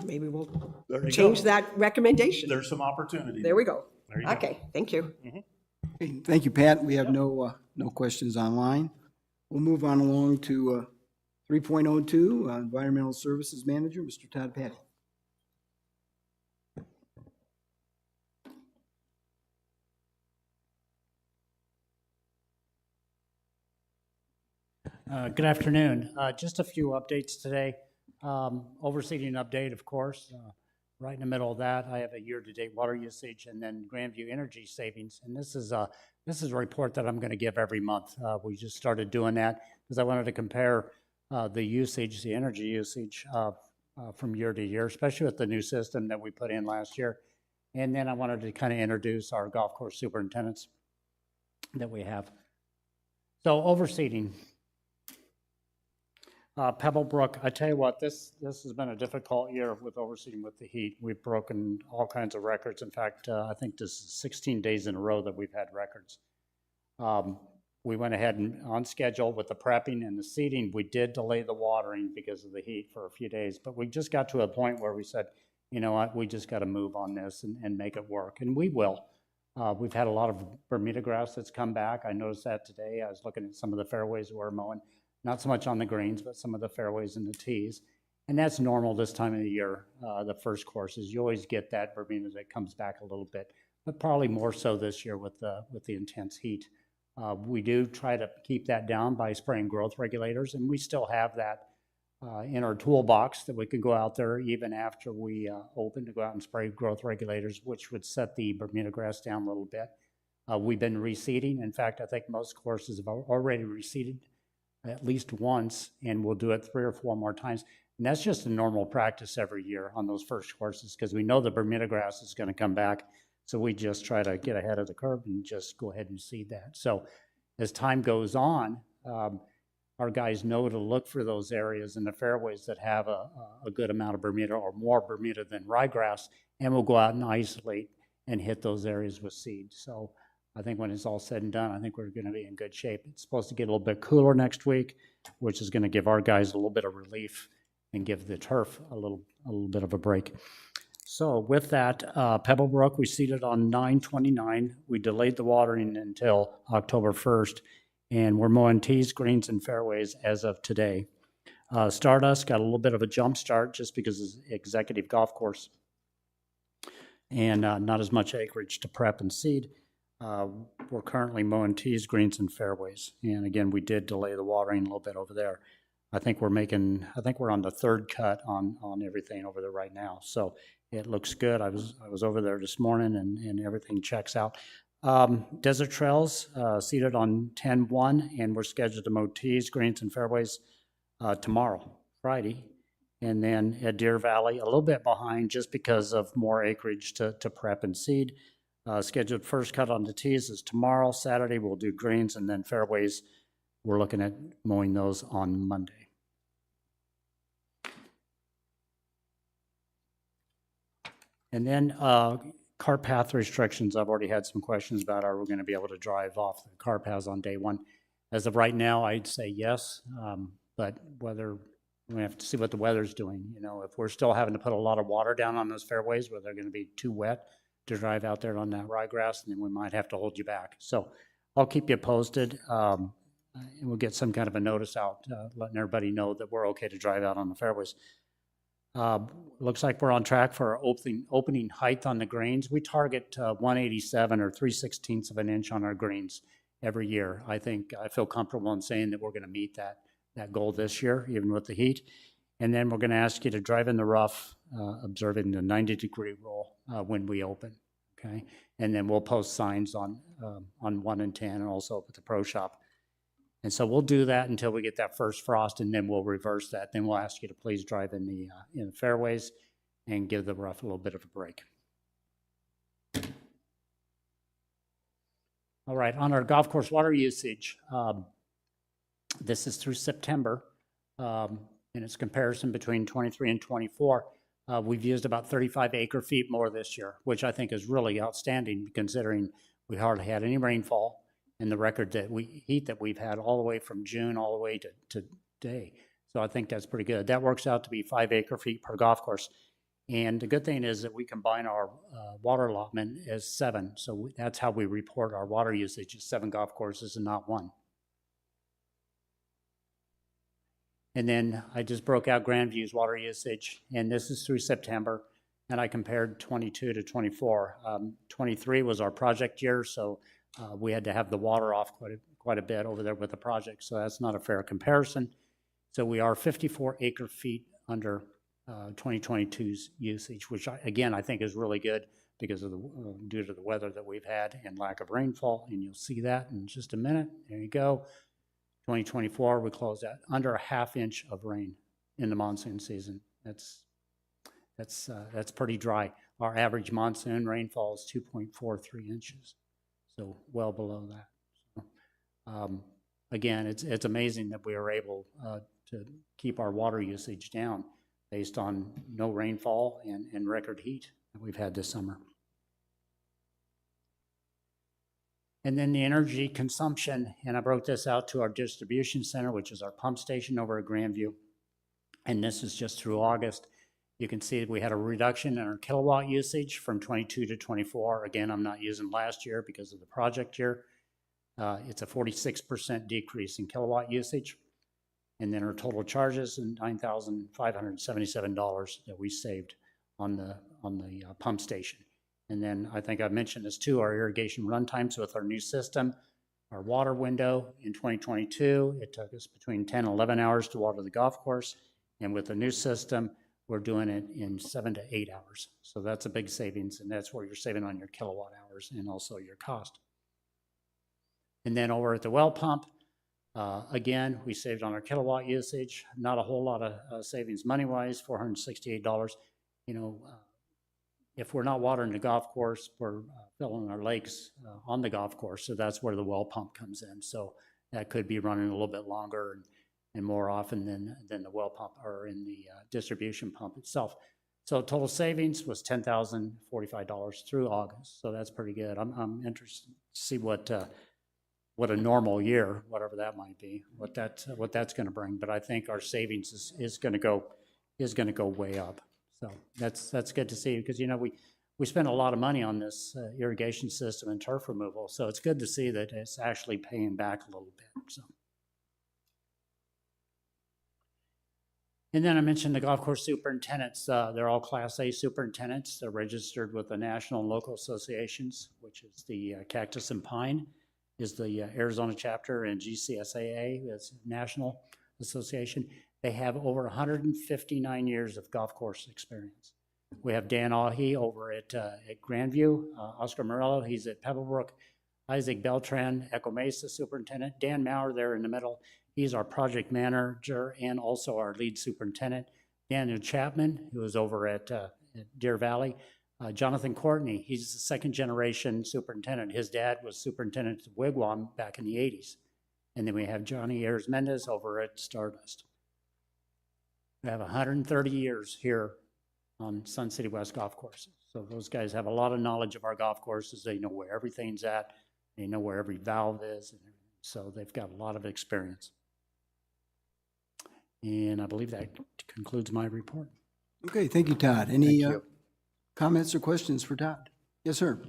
maybe we'll There you change go. that recommendation. There's some opportunity. There we go. There you go. Okay, thank you. Okay, thank you, Pat. We have no questions online. We'll move on along to 3.02, Environmental Services Manager, Mr. Todd Patty. Good afternoon. Just a few updates today. Overseeding update, of course. Right in the middle of that, I have a year-to-date water usage and then Grandview energy savings. And this is a report that I'm going to give every month. We just started doing that because I wanted to compare the usage, the energy usage from year to year, especially with the new system that we put in last year. And then I wanted to kind of introduce our golf course superintendents that we have. So overseeding. Pebblebrook, I tell you what, this has been a difficult year with overseeding with the heat. We've broken all kinds of records. In fact, I think this is 16 days in a row that we've had records. We went ahead and on schedule with the prepping and the seeding. We did delay the watering because of the heat for a few days, but we just got to a point where we said, you know what, we just got to move on this and make it work, and we will. We've had a lot of Bermuda grass that's come back. I noticed that today. I was looking at some of the fairways we're mowing. Not so much on the greens, but some of the fairways and the tees. And that's normal this time of the year, the first courses. You always get that Bermuda that comes back a little bit, but probably more so this year with the intense heat. We do try to keep that down by spraying growth regulators, and we still have that in our toolbox that we can go out there even after we open to go out and spray growth regulators, which would set the Bermuda grass down a little bit. We've been reseeding. In fact, I think most courses have already reseeded at least once, and we'll do it 3 or 4 more times. And that's just a normal practice every year on those first courses because we know the Bermuda grass is going to come back. So we just try to get ahead of the curve and just go ahead and seed that. So as time goes on, our guys know to look for those areas in the fairways that have a good amount of Bermuda or more Bermuda than ryegrass, and we'll go out and isolate and hit those areas with seed. So I think when it's all said and done, I think we're going to be in good shape. It's supposed to get a little bit cooler next week, which is going to give our guys a little bit of relief and give the turf a little bit of a break. So with that, Pebblebrook, we seeded on 9/29. We delayed the watering until October 1st, and we're mowing tees, greens, and fairways as of today. Stardust got a little bit of a jump start just because it's executive golf course and not as much acreage to prep and seed. We're currently mowing tees, greens, and fairways. And again, we did delay the watering a little bit over there. I think we're on the 3rd cut on everything over there right now. So it looks good. I was over there this morning and everything checks out. Desert Trails, seeded on 10/1, and we're scheduled to mow tees, greens, and fairways tomorrow, Friday. And then at Deer Valley, a little bit behind just because of more acreage to prep and seed. Scheduled first cut on the tees is tomorrow. Saturday we'll do greens, and then fairways we're looking at mowing those on Monday. And then cart path restrictions, I've already had some questions about, are we going to be able to drive off the cart paths on day one? As of right now, I'd say yes, but whether, we have to see what the weather's doing. You know, if we're still having to put a lot of water down on those fairways where they're going to be too wet to drive out there on that ryegrass, then we might have to hold you back. So I'll keep you posted, and we'll get some kind of a notice out letting everybody know that we're okay to drive out on the fairways. Looks like we're on track for our opening height on the greens. We target 187 or 3/16 of an inch on our greens every year. I feel comfortable in saying that we're going to meet that goal this year, even with the heat. And then we're going to ask you to drive in the rough, observing the 90-degree rule when we open. Okay, and then we'll post signs on 1 and 10, and also up at the pro shop. And so we'll do that until we get that first frost, and then we'll reverse that. Then we'll ask you to please drive in the fairways and give the rough a little bit of a break. All right, on our golf course water usage, this is through September, and it's comparison between 23 and 24. We've used about 35 acre-feet more this year, which I think is really outstanding considering we hardly had any rainfall. And the record heat that we've had all the way from June all the way to today. So I think that's pretty good. That works out to be 5 acre-feet per golf course. And the good thing is that we combine our water allotment as 7. So that's how we report our water usage, is 7 golf courses and not 1. And then I just broke out Grandview's water usage, and this is through September. And I compared 22 to 24. 23 was our project year, so we had to have the water off quite a bit over there with the project, so that's not a fair comparison. So we are 54 acre-feet under 2022's usage, which again I think is really good because of due to the weather that we've had and lack of rainfall, and you'll see that in just a minute. There you go. 2024 we closed at under a ½ inch of rain in the monsoon season. That's pretty dry. Our average monsoon rainfall is 2.43 inches. So well below that. So, again, it's amazing that we are able to keep our water usage down based on no rainfall and record heat that we've had this summer. And then the energy consumption, and I broke this out to our distribution center, which is our pump station over at Grandview. And this is just through August. You can see that we had a reduction in our kilowatt usage from 22 to 24. Again, I'm not using last year because of the project year. It's a 46% decrease in kilowatt usage. And then our total charges, $9,577 that we saved on the pump station. And then I think I mentioned this too, our irrigation run times with our new system. Our water window in 2022, it took us between 10 and 11 hours to water the golf course. And with the new system, we're doing it in 7 to 8 hours. So that's a big savings, and that's where you're saving on your kilowatt hours and also your cost. And then over at the well pump, again, we saved on our kilowatt usage. Not a whole lot of savings money-wise, $468. You know, if we're not watering the golf course, we're filling our lakes on the golf course, so that's where the well pump comes in. So that could be running a little bit longer and more often than the well pump or in the distribution pump itself. So total savings was $10,045 through August. So that's pretty good. I'm interested to see what a normal year, whatever that might be, what that's going to bring. But I think our savings is going to go way up. So that's good to see, because you know we spend a lot of money on this irrigation system and turf removal. So it's good to see that it's actually paying back a little bit. So. And then I mentioned the golf course superintendents. They're all Class A superintendents. They're registered with the national and local associations, which is the Cactus and Pine is the Arizona chapter, and GCSAA is National Association. They have over 159 years of golf course experience. We have Dan Ahe over at Grandview, Oscar Morello, he's at Pebblebrook, Isaac Beltran, Echo Mesa superintendent, Dan Maurer there in the middle. He's our project manager and also our lead superintendent. Daniel Chapman, who is over at Deer Valley. Jonathan Courtney, he's the second generation superintendent. His dad was superintendent at Wigwam back in the 80s. And then we have Johnny Ayers Mendez over at Stardust. We have 130 years here on Sun City West Golf Course. So those guys have a lot of knowledge of our golf courses. They know where everything's at. They know where every valve is. And so they've got a lot of experience. And I believe that concludes my report. Okay, thank you, Todd. Any Thank you. comments or questions for Todd? Yes, sir.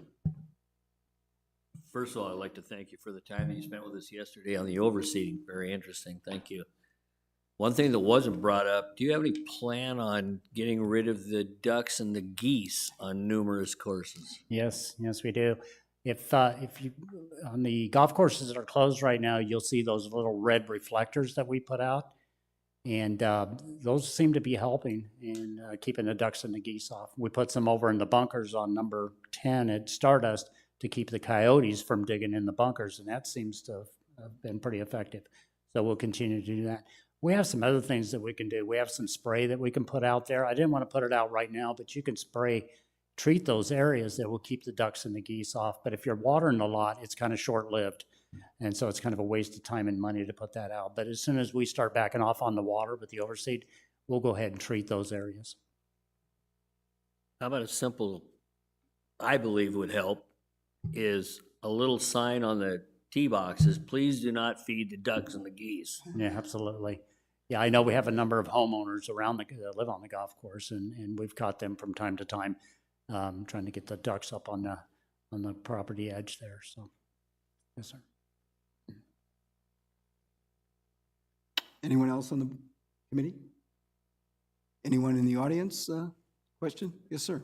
First of all, I'd like to thank you for the time that you spent with us yesterday on the overseeding. Very interesting. Thank you. One thing that wasn't brought up, do you have any plan on getting rid of the ducks and the geese on numerous courses? Yes, we do. If you, on the golf courses that are closed right now, you'll see those little red reflectors that we put out. And those seem to be helping in keeping the ducks and the geese off. We put some over in the bunkers on number 10 at Stardust to keep the coyotes from digging in the bunkers, and that seems to have been pretty effective. So we'll continue to do that. We have some other things that we can do. We have some spray that we can put out there. I didn't want to put it out right now, but you can treat those areas that will keep the ducks and the geese off. But if you're watering a lot, it's kind of short-lived. And so it's kind of a waste of time and money to put that out. But as soon as we start backing off on the water with the overseed, we'll go ahead and treat those areas. How about a simple, I believe would help, is a little sign on the tee boxes, please do not feed the ducks and the geese. Yeah, absolutely. Yeah, I know we have a number of homeowners around that live on the golf course, and we've caught them from time to time trying to get the ducks up on the property edge there. So, yes, sir. Anyone else on the committee? Anyone in the audience? Question? Yes, sir.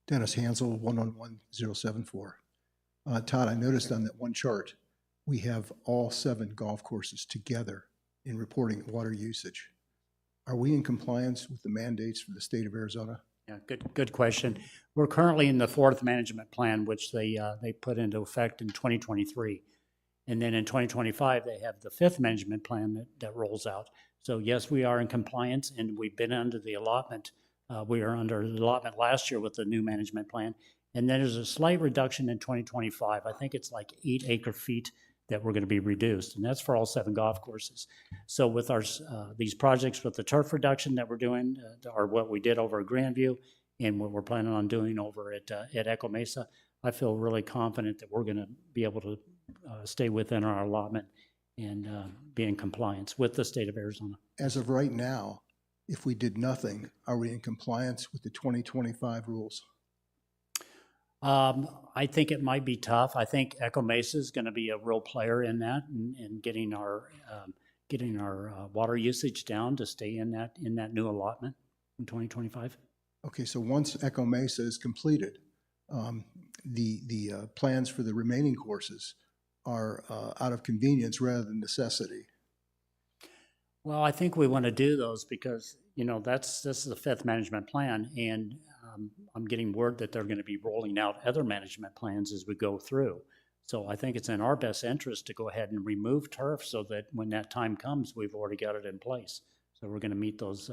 Dennis Hansel, 111074. Todd, I noticed on that one chart, we have all 7 golf courses together in reporting water usage. Are we in compliance with the mandates for the state of Arizona? Yeah, good question. We're currently in the 4th management plan, which they put into effect in 2023. And then in 2025, they have the 5th management plan that rolls out. So yes, we are in compliance, and we've been under the allotment. We are under the allotment last year with the new management plan. And then there's a slight reduction in 2025. I think it's like 8 acre feet that we're going to be reduced, and that's for all 7 golf courses. So with our these projects with the turf reduction that we're doing, or what we did over at Grandview, and what we're planning on doing over at Echo Mesa, I feel really confident that we're going to be able to stay within our allotment and be in compliance with the state of Arizona. As of right now, if we did nothing, are we in compliance with the 2025 rules? I think it might be tough. I think Echo Mesa is going to be a real player in that, and getting our water usage down to stay in that new allotment in 2025. Okay, so once Echo Mesa is completed, the plans for the remaining courses are out of convenience rather than necessity. Well, I think we want to do those because, this is the 5th management plan, and I'm getting word that they're going to be rolling out other management plans as we go through. So I think it's in our best interest to go ahead and remove turf so that when that time comes, we've already got it in place. So we're going to meet those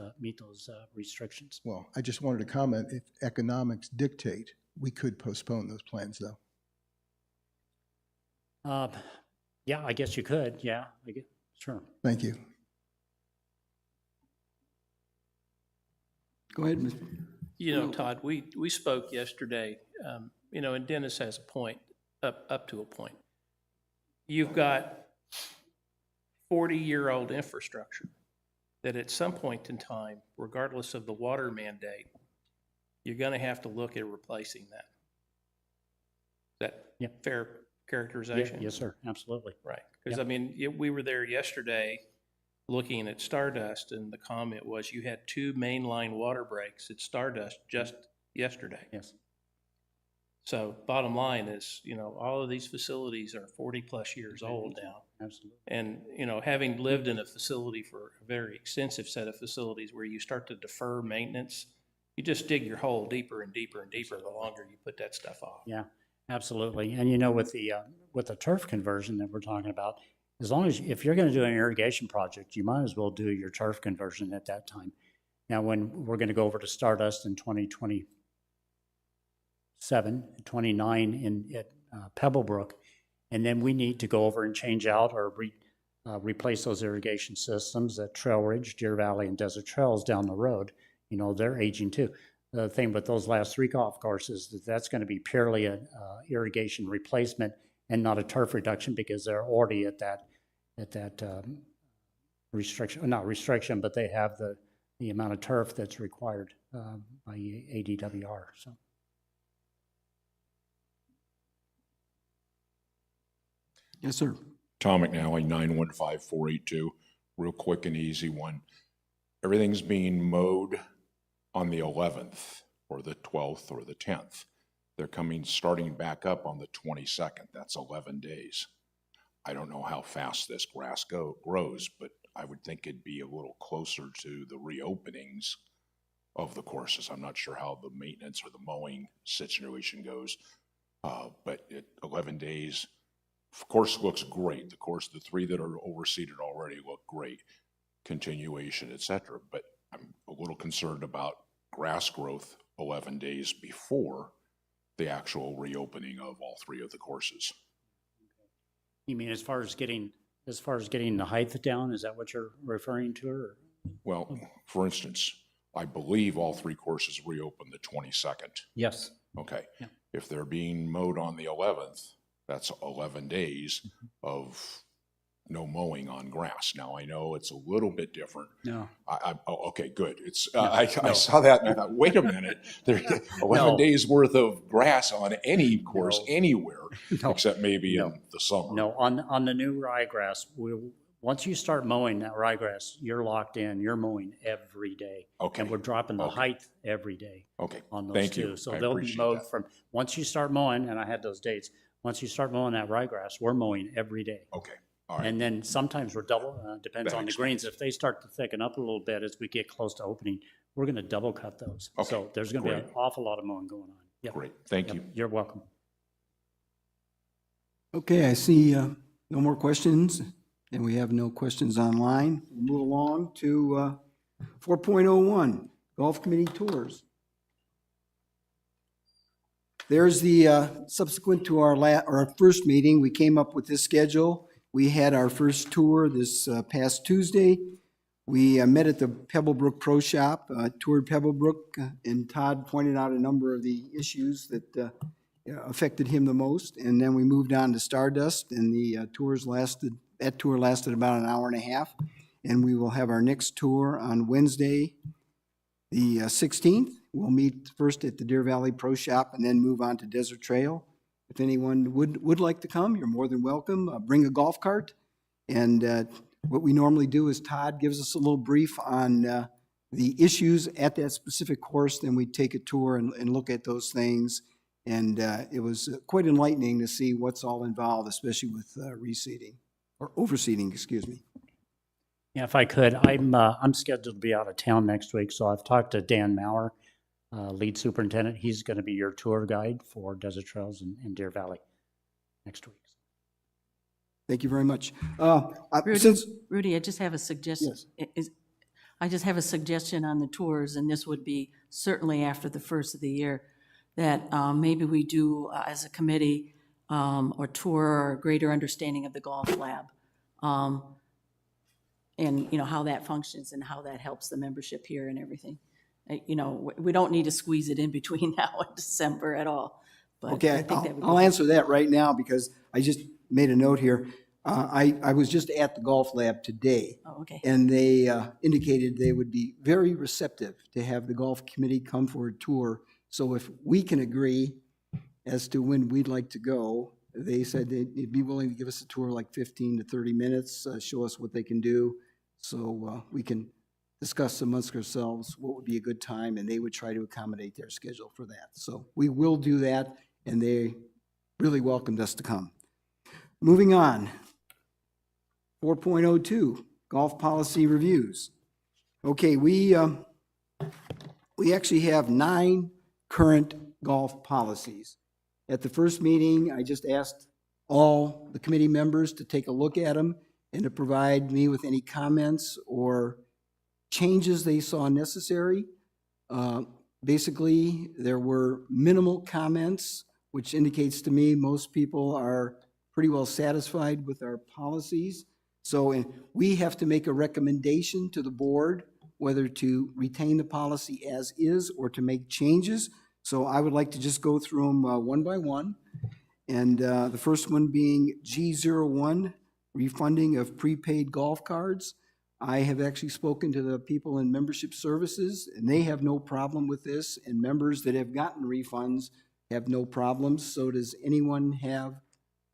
restrictions. Well, I just wanted to comment, if economics dictate, we could postpone those plans, though. Yeah, I guess you could. Yeah, sure. Thank you. Go ahead, Mr. Todd, we spoke yesterday, and Dennis has a point, up to a point. You've got 40-year-old infrastructure that at some point in time, regardless of the water mandate, you're going to have to look at replacing that. Is that fair characterization? Yes, sir. Absolutely. Right. Because, we were there yesterday looking at Stardust, and the comment was you had 2 mainline water breaks at Stardust just yesterday. Yes. So bottom line is, all of these facilities are 40-plus years old now. Absolutely. And, having lived in a facility for a very extensive set of facilities where you start to defer maintenance, you just dig your hole deeper and deeper and deeper the longer you put that stuff off. Yeah, absolutely. And, with the turf conversion that we're talking about, as long as, if you're going to do an irrigation project, you might as well do your turf conversion at that time. Now, when we're going to go over to Stardust in 2027, 29 at Pebblebrook, and then we need to go over and change out or replace those irrigation systems at Trail Ridge, Deer Valley, and Desert Trails down the road. You know, they're aging too. The thing with those last 3 golf courses is that's going to be purely an irrigation replacement and not a turf reduction, because they're already at that restriction, not restriction, but they have the amount of turf that's required by ADWR. So. Yes, sir. Tom McNally, 915482, real quick and easy one. Everything's being mowed on the 11th or the 12th or the 10th. They're starting back up on the 22nd. That's 11 days. I don't know how fast this grass grows, but I would think it'd be a little closer to the reopenings of the courses. I'm not sure how the maintenance or the mowing situation goes, but 11 days. The course looks great. The 3 that are overseeded already look great. Continuation, etc. But I'm a little concerned about grass growth 11 days before the actual reopening of all 3 of the courses. You mean as far as getting the height down? Is that what you're referring to? Or? Well, for instance, I believe all 3 courses reopen the 22nd. Yes. Okay. Yeah. If they're being mowed on the 11th, that's 11 days of no mowing on grass. Now, I know it's a little bit different. No. Okay, good. I saw that and I thought, wait a minute, there's 11 days worth of grass on any course anywhere, except maybe in the summer. No, on the new ryegrass, once you start mowing that ryegrass, you're locked in. You're mowing every day. Okay. And we're dropping the height every day. Okay. On those Thank 2. you. So I they'll be appreciate mowed that. from, once you start mowing, and I had those dates, once you start mowing that ryegrass, we're mowing every day. Okay. All right. And then sometimes we're double, depends That on the makes greens. If they start to thicken up a little bit as we get close to opening, we're going to double cut those. Okay, So there's going to be an great. awful lot of mowing going on. Yep. Great. Thank Yep. you. You're welcome. Okay, I see no more questions, and we have no questions online. We'll move along to 4.01, Golf Committee Tours. There's the, subsequent to our first meeting, we came up with this schedule. We had our first tour this past Tuesday. We met at the Pebblebrook Pro Shop, toured Pebblebrook, and Todd pointed out a number of the issues that affected him the most. And then we moved on to Stardust, and that tour lasted about an hour and a half. And we will have our next tour on Wednesday, the 16th. We'll meet first at the Deer Valley Pro Shop and then move on to Desert Trail. If anyone would like to come, you're more than welcome. Bring a golf cart. And what we normally do is Todd gives us a little brief on the issues at that specific course. Then we take a tour and look at those things. And it was quite enlightening to see what's all involved, especially with reseeding, or overseeding, excuse me. Yeah, if I could, I'm scheduled to be out of town next week, so I've talked to Dan Maurer, lead superintendent. He's going to be your tour guide for Desert Trails and Deer Valley next week. Thank you very much. Rudy, I just have a suggestion. Yes. I just have a suggestion on the tours, and this would be certainly after the first of the year, that maybe we do as a committee or tour or a greater understanding of the golf lab. And, you know, how that functions and how that helps the membership here and everything. You know, we don't need to squeeze it in between now and December at all. But I Okay, think that would I'll be- answer that right now because I just made a note here. I was just at the golf lab today. Oh, okay. And they indicated they would be very receptive to have the golf committee come for a tour. So if we can agree as to when we'd like to go, they said they'd be willing to give us a tour like 15 to 30 minutes, show us what they can do. So we can discuss amongst ourselves what would be a good time, and they would try to accommodate their schedule for that. So we will do that, and they really welcomed us to come. Moving on, 4.02, golf policy reviews. Okay, we actually have 9 current golf policies. At the first meeting, I just asked all the committee members to take a look at them and to provide me with any comments or changes they saw necessary. Basically, there were minimal comments, which indicates to me most people are pretty well satisfied with our policies. So we have to make a recommendation to the board whether to retain the policy as is or to make changes. So I would like to just go through them one by one. And the first one being G01, refunding of prepaid golf cards. I have actually spoken to the people in membership services, and they have no problem with this, and members that have gotten refunds have no problems. So does anyone have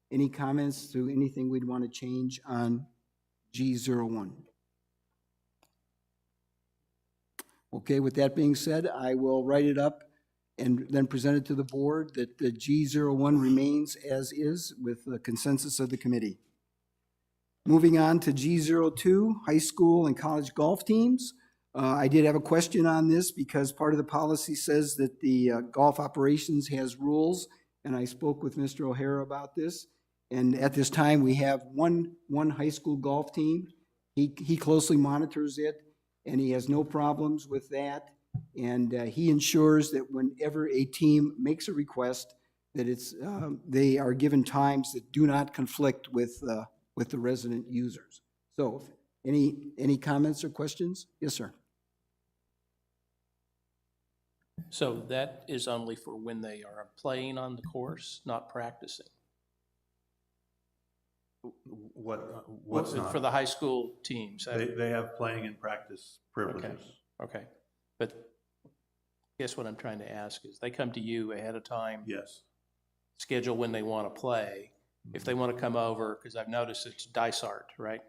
any comments to anything we'd want to change on G01? Okay, with that being said, I will write it up and then present it to the board that the G01 remains as is with the consensus of the committee. Moving on to G02, high school and college golf teams. I did have a question on this because part of the policy says that the golf operations has rules, and I spoke with Mr. O'Hara about this. And at this time, we have one high school golf team. He closely monitors it, and he has no problems with that. And he ensures that whenever a team makes a request, that they are given times that do not conflict with the resident users. So, any comments or questions? Yes, sir. So that is only for when they are playing on the course, not practicing? What's not? For the high school teams? They have playing and practice privileges. Okay. But I guess what I'm trying to ask is they come to you ahead of time? Yes. Schedule when they want to play. If they want to come over, because I've noticed it's Dysart, right?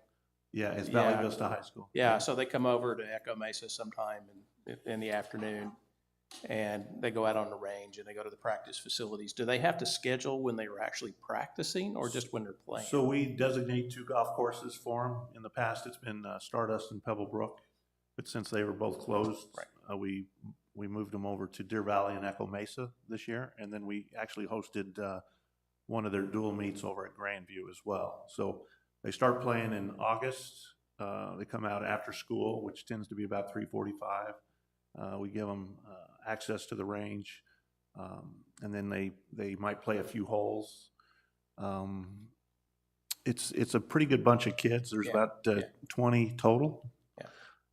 Yeah, it's Valley Vista High School. Yeah, so they come over to Echo Mesa sometime in the afternoon, and they go out on the range and they go to the practice facilities. Do they have to schedule when they were actually practicing or just when they're playing? So we designate 2 golf courses for them. In the past, it's been Stardust and Pebble Brook, but since they were both closed, Right. We moved them over to Deer Valley and Echo Mesa this year, and then we actually hosted one of their dual meets over at Grandview as well. So they start playing in August. They come out after school, which tends to be about 3:45. We give them access to the range, and then they might play a few holes. It's a pretty good bunch of kids. There's about 20 total.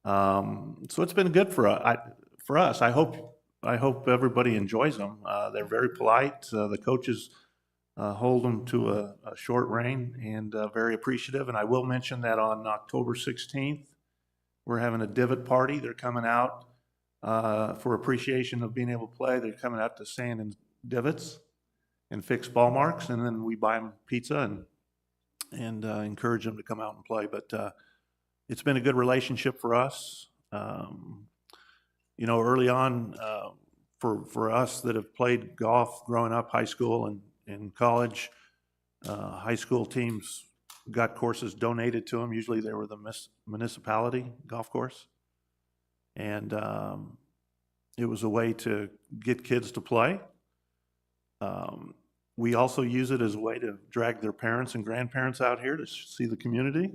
So it's been good for us. I hope everybody enjoys them. They're very polite. The coaches hold them to a short rein and very appreciative. And I will mention that on October 16th, we're having a divot party. They're coming out for appreciation of being able to play. They're coming out to sand and divots and fix ball marks, and then we buy them pizza and encourage them to come out and play. But it's been a good relationship for us. Early on, for us that have played golf growing up, high school and in college, high school teams got courses donated to them. Usually they were the municipality golf course. And it was a way to get kids to play. We also use it as a way to drag their parents and grandparents out here to see the community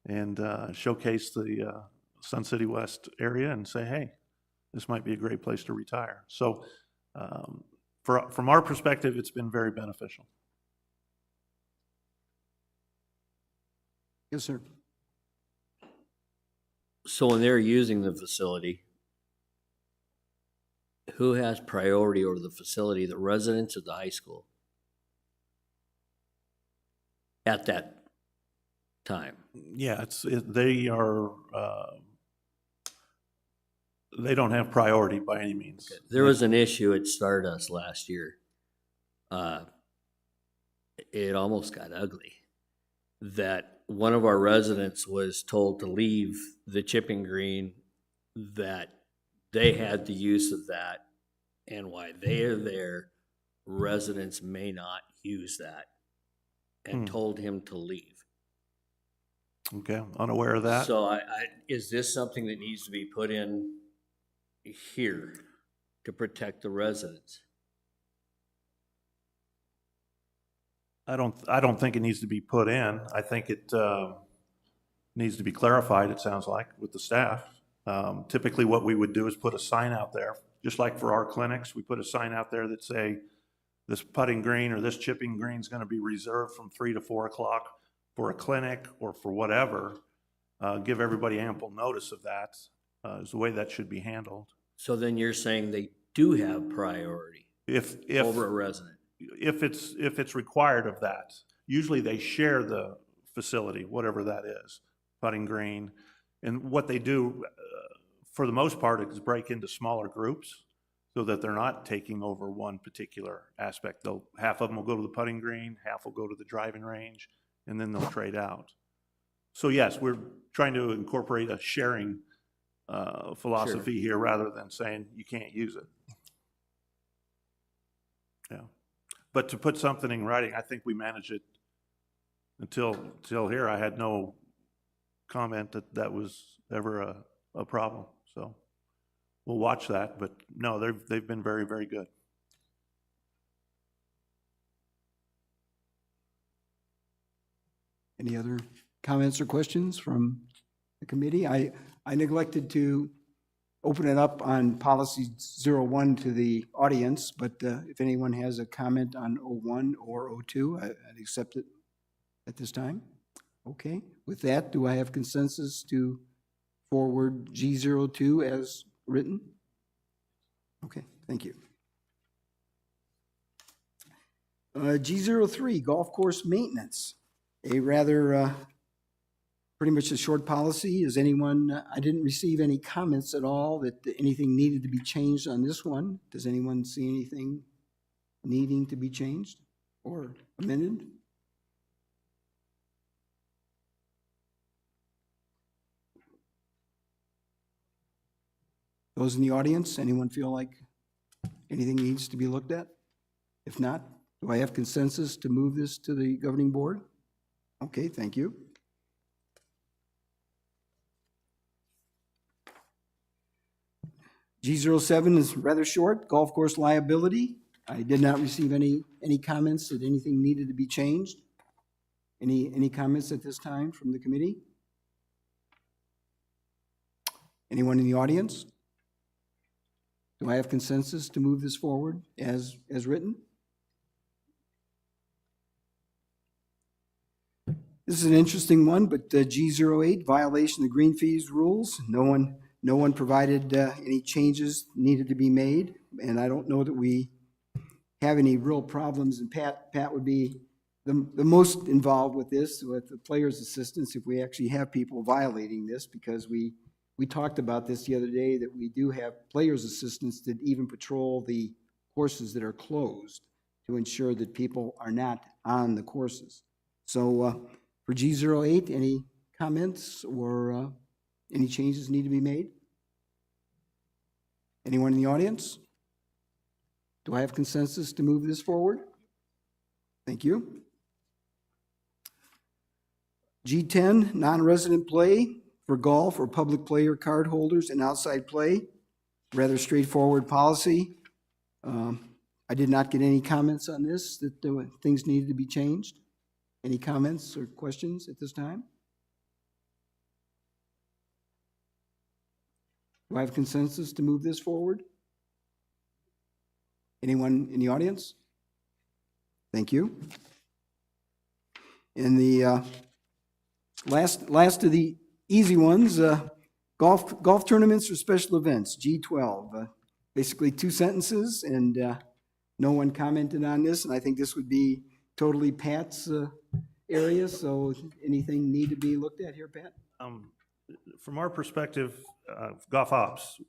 and showcase the Sun City West area and say, hey, this might be a great place to retire. So from our perspective, it's been very beneficial. Yes, sir. So when they're using the facility, who has priority over the facility, the residents or the high school? At that time? Yeah, they don't have priority by any means. Okay. There was an issue at Stardust last year. It almost got ugly. That one of our residents was told to leave the chipping green, that they had the use of that, and while they are there, residents may not use that, and told him to leave. Okay, unaware of that. So is this something that needs to be put in here to protect the residents? I don't think it needs to be put in. I think it needs to be clarified, it sounds like, with the staff. Typically what we would do is put a sign out there, just like for our clinics, we put a sign out there that say, this putting green or this chipping green is going to be reserved from 3 to 4 o'clock for a clinic or for whatever. Give everybody ample notice of that, is the way that should be handled. So then you're saying they do have priority If over a resident? if it's required of that. Usually they share the facility, whatever that is, putting green. And what they do, for the most part, is break into smaller groups so that they're not taking over one particular aspect. Half of them will go to the putting green, half will go to the driving range, and then they'll trade out. So yes, we're trying to incorporate a sharing philosophy here rather than saying you can't use it. Yeah. But to put something in writing, I think we managed it until here. I had no comment that was ever a problem. So we'll watch that, but no, they've been very, very good. Any other comments or questions from the committee? I neglected to open it up on policy 01 to the audience, but if anyone has a comment on 01 or 02, I'd accept it at this time. Okay, with that, do I have consensus to forward G02 as written? Okay, thank you. G03, golf course maintenance. A rather, pretty much a short policy. Is anyone, I didn't receive any comments at all that anything needed to be changed on this one. Does anyone see anything needing to be changed or amended? Those in the audience, anyone feel like anything needs to be looked at? If not, do I have consensus to move this to the governing board? Okay, thank you. G07 is rather short, golf course liability. I did not receive any comments that anything needed to be changed. Any comments at this time from the committee? Anyone in the audience? Do I have consensus to move this forward as written? This is an interesting one, but G08, violation of green fees rules. No one provided any changes needed to be made, and I don't know that we have any real problems, and Pat would be the most involved with this, with the players' assistance, if we actually have people violating this, because we talked about this the other day, that we do have players' assistants that even patrol the courses that are closed to ensure that people are not on the courses. So for G08, any comments or any changes need to be made? Anyone in the audience? Do I have consensus to move this forward? Thank you. G10, non-resident play for golf or public player card holders and outside play. Rather straightforward policy. I did not get any comments on this, that things needed to be changed. Any comments or questions at this time? Do I have consensus to move this forward? Anyone in the audience? Thank you. And the last of the easy ones, golf tournaments or special events, G12. Basically 2 sentences, and no one commented on this, and I think this would be totally Pat's area, so anything need to be looked at here, Pat? From our perspective, golf ops,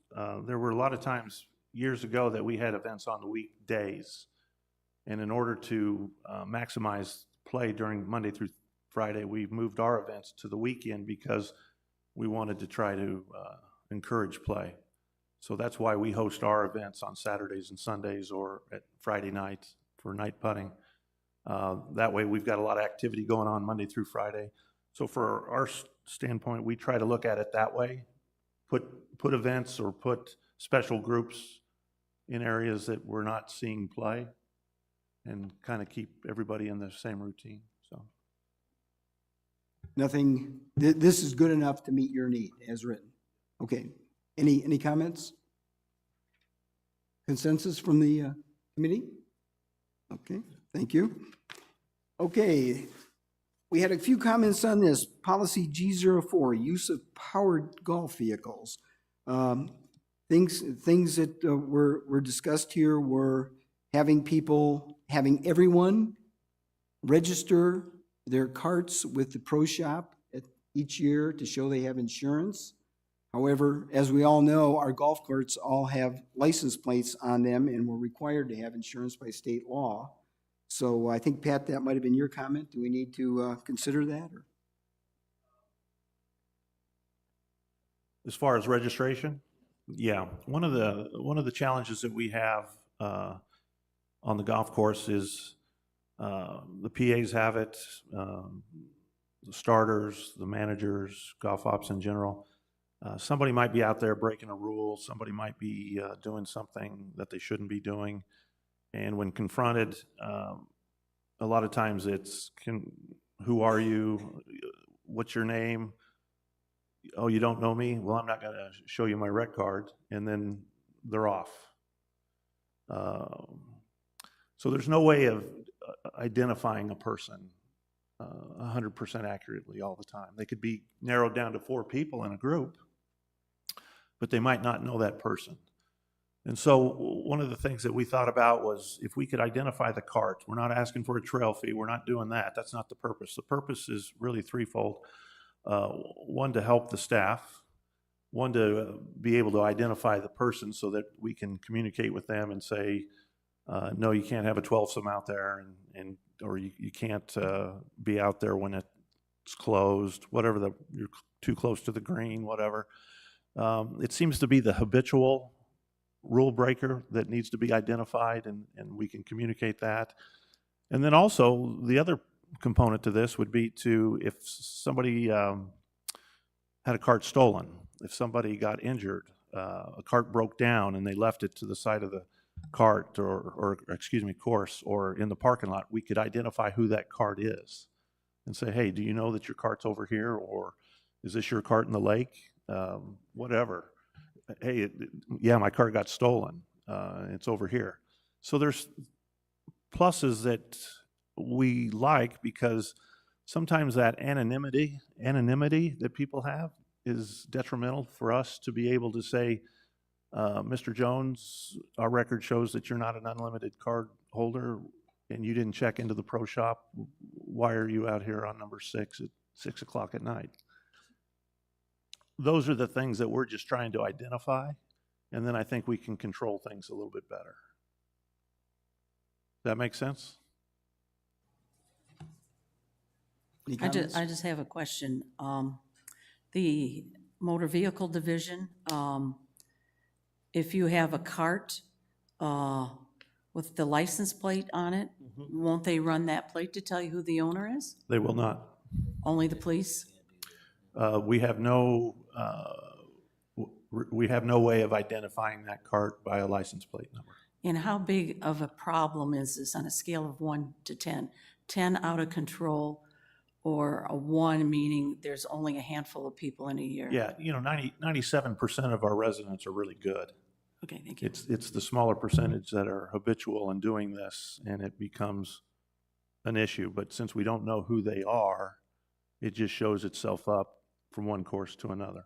there were a lot of times years ago that we had events on the weekdays, and in order to maximize play during Monday through Friday, we moved our events to the weekend because we wanted to try to encourage play. So that's why we host our events on Saturdays and Sundays or at Friday nights for night putting. That way we've got a lot of activity going on Monday through Friday. So for our standpoint, we try to look at it that way, put events or put special groups in areas that we're not seeing play, and kind of keep everybody in the same routine. So Nothing, this is good enough to meet your need as written. Okay, Any comments? Consensus from the committee? Okay, thank you. Okay, we had a few comments on this. Policy G04, use of powered golf vehicles. Things that were discussed here were having everyone register their carts with the pro shop each year to show they have insurance. However, as we all know, our golf carts all have license plates on them and we're required to have insurance by state law. So I think, Pat, that might have been your comment. Do we need to consider that? Or? As far as registration, yeah, one of the challenges that we have on the golf course is the PAs have it, the starters, the managers, golf ops in general. Somebody might be out there breaking a rule. Somebody might be doing something that they shouldn't be doing. And when confronted, a lot of times it's, who are you? What's your name? Oh, you don't know me? Well, I'm not going to show you my rec card. And then they're off. So there's no way of identifying a person 100% accurately all the time. They could be narrowed down to 4 people in a group, but they might not know that person. And so one of the things that we thought about was if we could identify the cart. We're not asking for a trail fee. We're not doing that. That's not the purpose. The purpose is really threefold. One, to help the staff. One, to be able to identify the person so that we can communicate with them and say, no, you can't have a 12-some out there, or you can't be out there when it's closed, whatever, you're too close to the green, whatever. It seems to be the habitual rule breaker that needs to be identified, and we can communicate that. And then also the other component to this would be if somebody had a cart stolen, if somebody got injured, a cart broke down and they left it to the side of the cart course or in the parking lot, we could identify who that cart is and say, hey, do you know that your cart's over here, or is this your cart in the lake? Whatever. Hey, yeah, my cart got stolen. It's over here. So there's pluses that we like, because sometimes that anonymity that people have is detrimental for us to be able to say, Mr. Jones, our record shows that you're not an unlimited card holder and you didn't check into the pro shop. Why are you out here on number 6 at 6 o'clock at night? Those are the things that we're just trying to identify, and then I think we can control things a little bit better. Does that make sense? Any I comments? just have a question. The motor vehicle division, if you have a cart with the license plate on it, won't they run that plate to tell you who the owner is? They will not. Only the police? We have no way of identifying that cart by a license plate number. And how big of a problem is this on a scale of 1 to 10? 10 out of control, or a 1 meaning there's only a handful of people in a year? Yeah, 97% of our residents are really good. Okay, thank you. It's the smaller percentage that are habitual in doing this, and it becomes an issue. But since we don't know who they are, it just shows itself up from one course to another.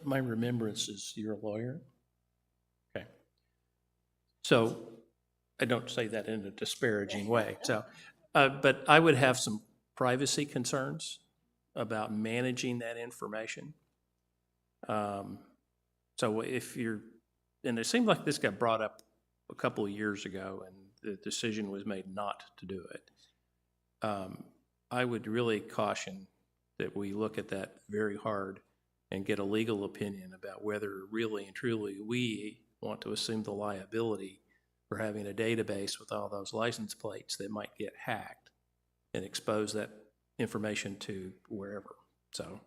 My remembrance is you're a lawyer? Okay. So I don't say that in a disparaging way. So, but I would have some privacy concerns about managing that information. So if you're, and it seemed like this got brought up a couple of years ago and the decision was made not to do it. I would really caution that we look at that very hard and get a legal opinion about whether really and truly we want to assume the liability for having a database with all those license plates that might get hacked and expose that information to wherever. So,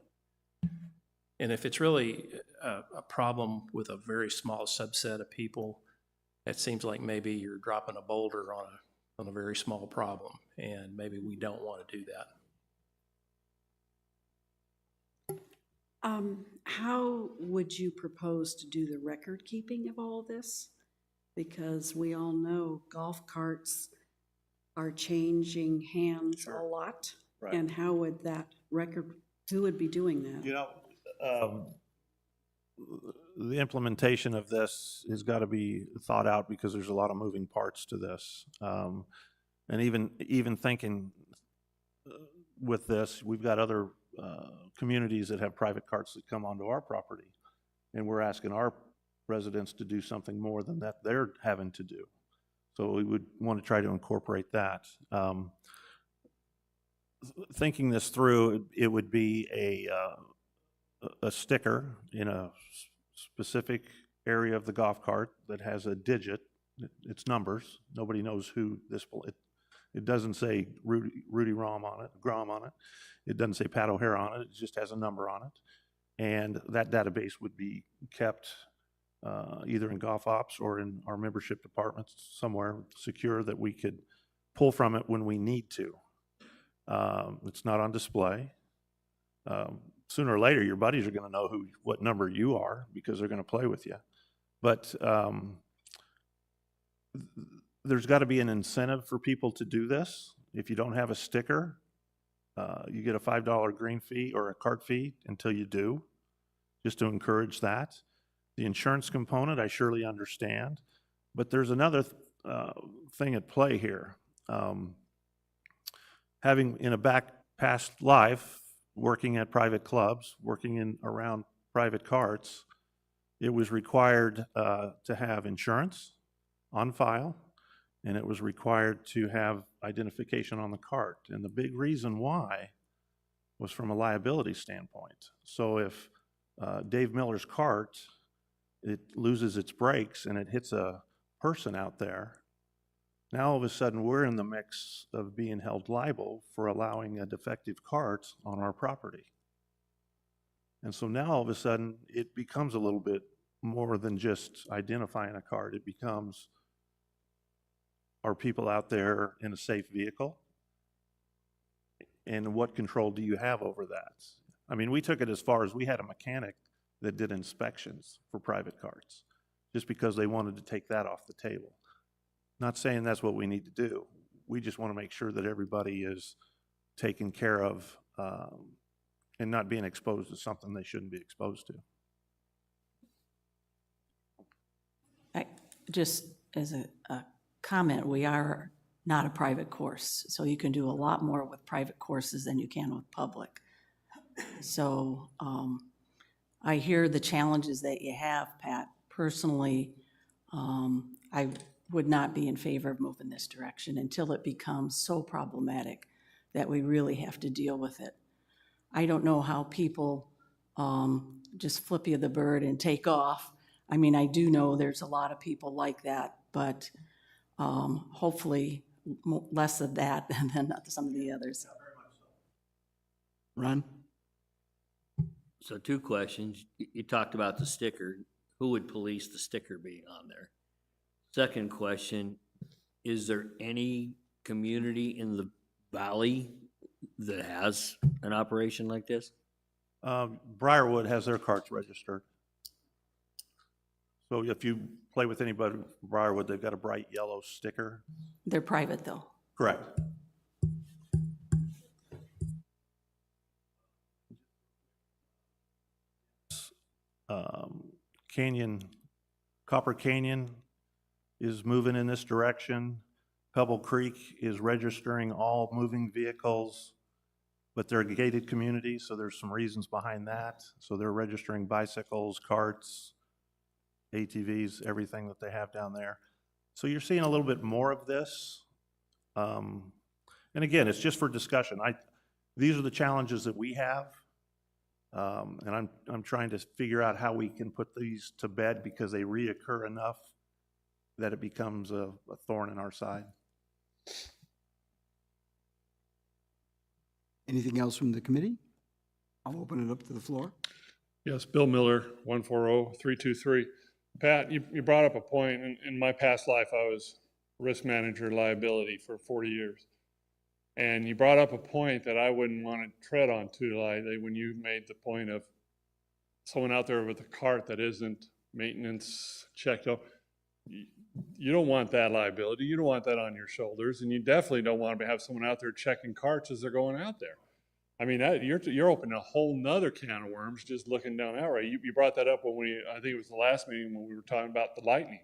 and if it's really a problem with a very small subset of people, it seems like maybe you're dropping a boulder on a very small problem, and maybe we don't want to do that. How would you propose to do the record keeping of all this? Because we all know golf carts are changing hands a lot. Right. And how would that record, who would be doing that? You know, the implementation of this has got to be thought out because there's a lot of moving parts to this. And even thinking with this, we've got other communities that have private carts that come onto our property, and we're asking our residents to do something more than that they're having to do. So we would want to try to incorporate that. Thinking this through, it would be a sticker in a specific area of the golf cart that has a digit. It's numbers. Nobody knows who this. It doesn't say Rudy Grom on it. It doesn't say Pat O'Hare on it. It just has a number on it, and that database would be kept either in golf ops or in our membership departments somewhere secure that we could pull from it when we need to. It's not on display. Sooner or later, your buddies are going to know what number you are because they're going to play with you. But there's got to be an incentive for people to do this. If you don't have a sticker, you get a $5 green fee or a cart fee until you do, just to encourage that. The insurance component, I surely understand. But there's another thing at play here. Having in a past life, working at private clubs, working around private carts, it was required to have insurance on file, and it was required to have identification on the cart. And the big reason why was from a liability standpoint. So if Dave Miller's cart, it loses its brakes and it hits a person out there, now all of a sudden we're in the mix of being held liable for allowing a defective cart on our property. And so now all of a sudden it becomes a little bit more than just identifying a cart. It becomes, are people out there in a safe vehicle? And what control do you have over that? I mean, we took it as far as we had a mechanic that did inspections for private carts just because they wanted to take that off the table. Not saying that's what we need to do. We just want to make sure that everybody is taken care of and not being exposed to something they shouldn't be exposed to. Just as a comment, we are not a private course, so you can do a lot more with private courses than you can with public. So I hear the challenges that you have, Pat. Personally, I would not be in favor of moving this direction until it becomes so problematic that we really have to deal with it. I don't know how people just flip you the bird and take off. I mean, I do know there's a lot of people like that, but hopefully less of that than some of the others. Ron? So 2 questions. You talked about the sticker. Who would police the sticker being on there? Second question, is there any community in the valley that has an operation like this? Briarwood has their carts registered. So if you play with anybody from Briarwood, they've got a bright yellow sticker. They're private, though. Correct. Copper Canyon is moving in this direction. Pebble Creek is registering all moving vehicles, but they're a gated community, so there's some reasons behind that. So they're registering bicycles, carts, ATVs, everything that they have down there. So you're seeing a little bit more of this. And again, it's just for discussion. These are the challenges that we have. And I'm trying to figure out how we can put these to bed because they reoccur enough that it becomes a thorn in our side. Anything else from the committee? I'll open it up to the floor. Yes, Bill Miller, 140323. Pat, you brought up a point. In my past life, I was risk manager liability for 40 years. And you brought up a point that I wouldn't want to tread on too lightly when you made the point of someone out there with a cart that isn't maintenance checked up. You don't want that liability. You don't want that on your shoulders. And you definitely don't want to have someone out there checking carts as they're going out there. I mean, you're opening a whole nother can of worms just looking down that way. You brought that up when I think it was the last meeting when we were talking about the lightning.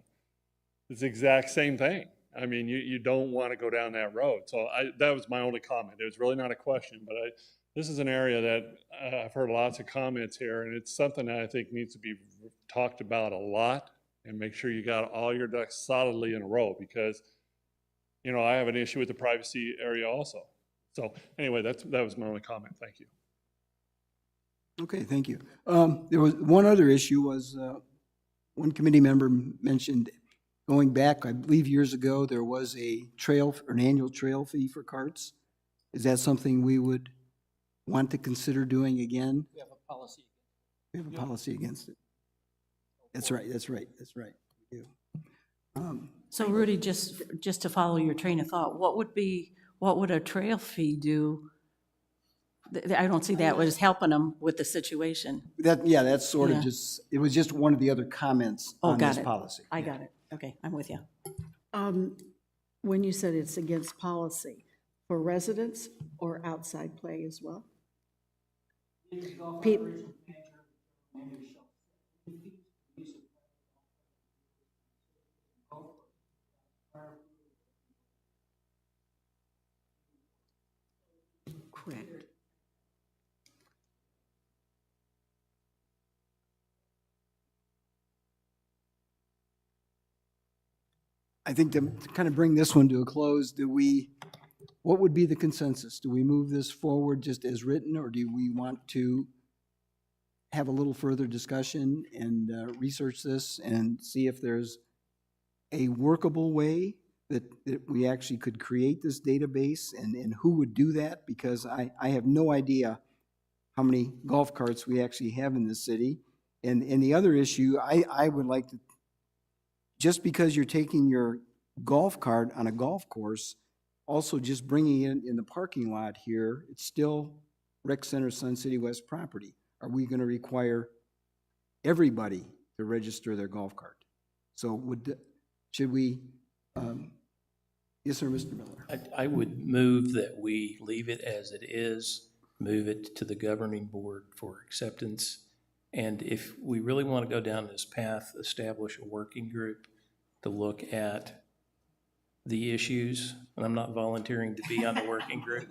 It's the exact same thing. I mean, you don't want to go down that road. So that was my only comment. It was really not a question, but this is an area that I've heard lots of comments here, and it's something that I think needs to be talked about a lot, and make sure you got all your ducks solidly in a row, because, you know, I have an issue with the privacy area also. So anyway, that was my only comment. Thank you. Okay, thank you. There was one other issue was one committee member mentioned going back, I believe years ago, there was an annual trail fee for carts. Is that something we would want to consider doing again? We have a policy. We have a policy against it. That's right. We do. So Rudy, just to follow your train of thought, what would a trail fee do? I don't see that was helping them with the situation. That's sort of Yeah. just, it was just one of the other comments on got this it. policy. I got it. Okay, I'm with you. When you said it's against policy, for residents or outside play as well? Correct. I think to kind of bring this one to a close, what would be the consensus? Do we move this forward just as written, or do we want to have a little further discussion and research this and see if there's a workable way that we actually could create this database, and who would do that? Because I have no idea how many golf carts we actually have in this city. And the other issue, I would like to, just because you're taking your golf cart on a golf course, also just bringing it in the parking lot here, it's still Rec Center Sun City West property. Are we going to require everybody to register their golf cart? So should we, yes, sir, Mr. Miller? I would move that we leave it as it is, move it to the governing board for acceptance. And if we really want to go down this path, establish a working group to look at the issues. And I'm not volunteering to be on the working group.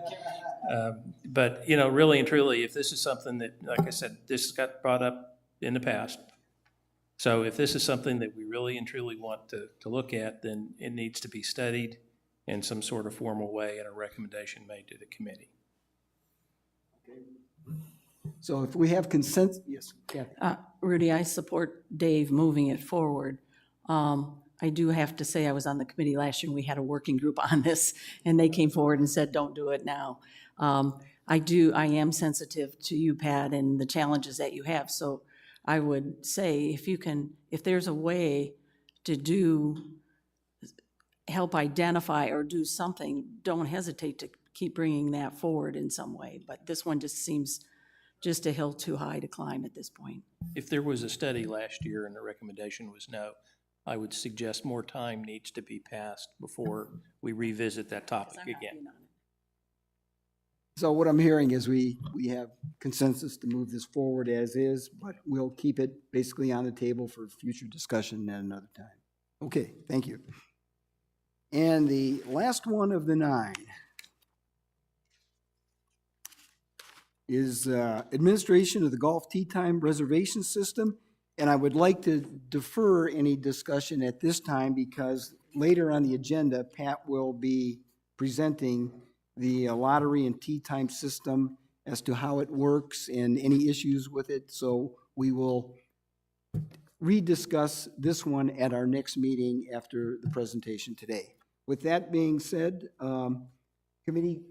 But, you know, really and truly, if this is something that, like I said, this got brought up in the past. So if this is something that we really and truly want to look at, then it needs to be studied in some sort of formal way and a recommendation made to the committee. So if we have consent, yes, Kathy. Rudy, I support Dave moving it forward. I do have to say I was on the committee last year and we had a working group on this and they came forward and said, don't do it now. I am sensitive to you, Pat, and the challenges that you have. So I would say if there's a way to help identify or do something, don't hesitate to keep bringing that forward in some way. But this one just seems just a hill too high to climb at this point. If there was a study last year and the recommendation was no, I would suggest more time needs to be passed before we revisit that topic again. So what I'm hearing is we have consensus to move this forward as is, but we'll keep it basically on the table for future discussion at another time. Okay, thank you. And the last one of the 9 is administration of the golf tee time reservation system. And I would like to defer any discussion at this time because later on the agenda, Pat will be presenting the lottery and tee time system as to how it works and any issues with it. So we will rediscuss this one at our next meeting after the presentation today. With that being said, the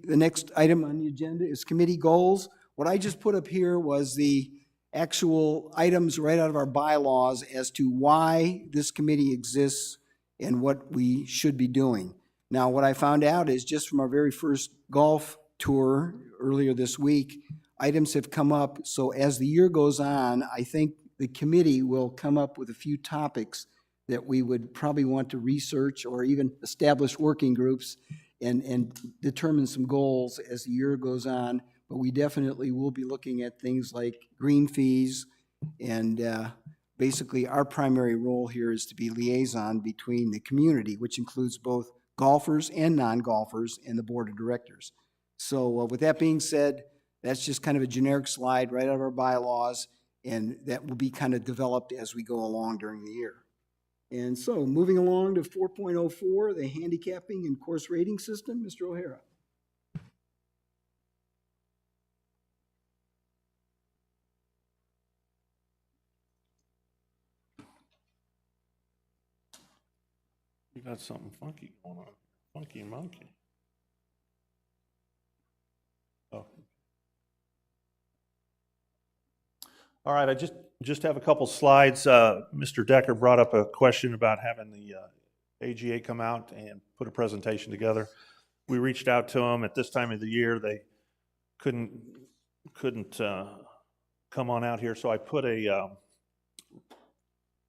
next item on the agenda is committee goals. What I just put up here was the actual items right out of our bylaws as to why this committee exists and what we should be doing. Now, what I found out is just from our very first golf tour earlier this week, items have come up. So as the year goes on, I think the committee will come up with a few topics that we would probably want to research or even establish working groups and determine some goals as the year goes on. But we definitely will be looking at things like green fees, and basically our primary role here is to be liaison between the community, which includes both golfers and non-golfers, and the board of directors. So with that being said, that's just kind of a generic slide right out of our bylaws, and that will be kind of developed as we go along during the year. And so moving along to 4.04, the handicapping and course rating system, Mr. O'Hara. You got something funky going on. Funky monkey. Oh. All right, I just have a couple slides. Mr. Decker brought up a question about having the AGA come out and put a presentation together. We reached out to them at this time of the year. They couldn't come on out here, so I put a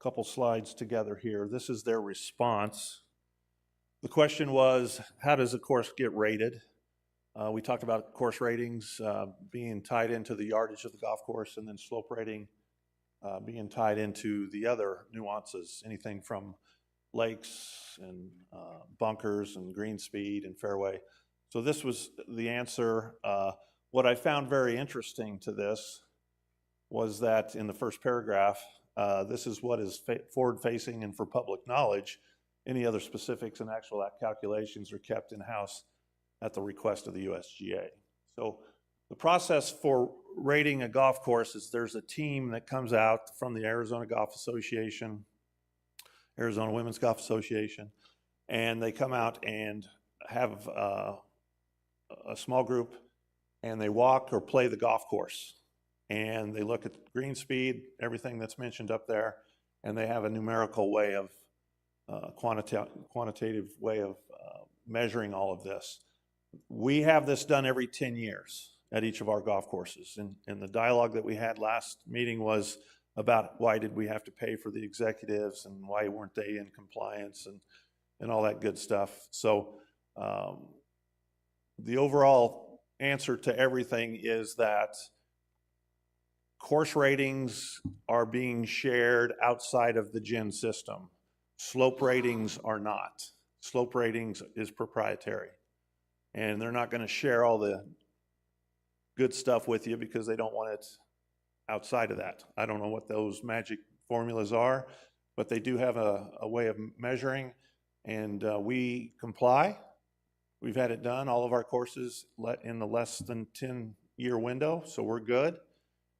couple slides together here. This is their response. The question was, how does a course get rated? We talked about course ratings being tied into the yardage of the golf course, and then slope rating being tied into the other nuances, anything from lakes and bunkers and green speed and fairway. So this was the answer. What I found very interesting to this was that in the first paragraph, this is what is forward-facing and for public knowledge. Any other specifics and actual calculations are kept in-house at the request of the USGA. So the process for rating a golf course is there's a team that comes out from the Arizona Golf Association, Arizona Women's Golf Association, and they come out and have a small group, and they walk or play the golf course. And they look at the green speed, everything that's mentioned up there, and they have a numerical way of, quantitative way of measuring all of this. We have this done every 10 years at each of our golf courses. And the dialogue that we had last meeting was about why did we have to pay for the executives and why weren't they in compliance and all that good stuff. So the overall answer to everything is that course ratings are being shared outside of the GEN system. Slope ratings are not. Slope ratings is proprietary. And they're not going to share all the good stuff with you because they don't want it outside of that. I don't know what those magic formulas are, but they do have a way of measuring, and we comply. We've had it done, all of our courses in the less than 10-year window, so we're good.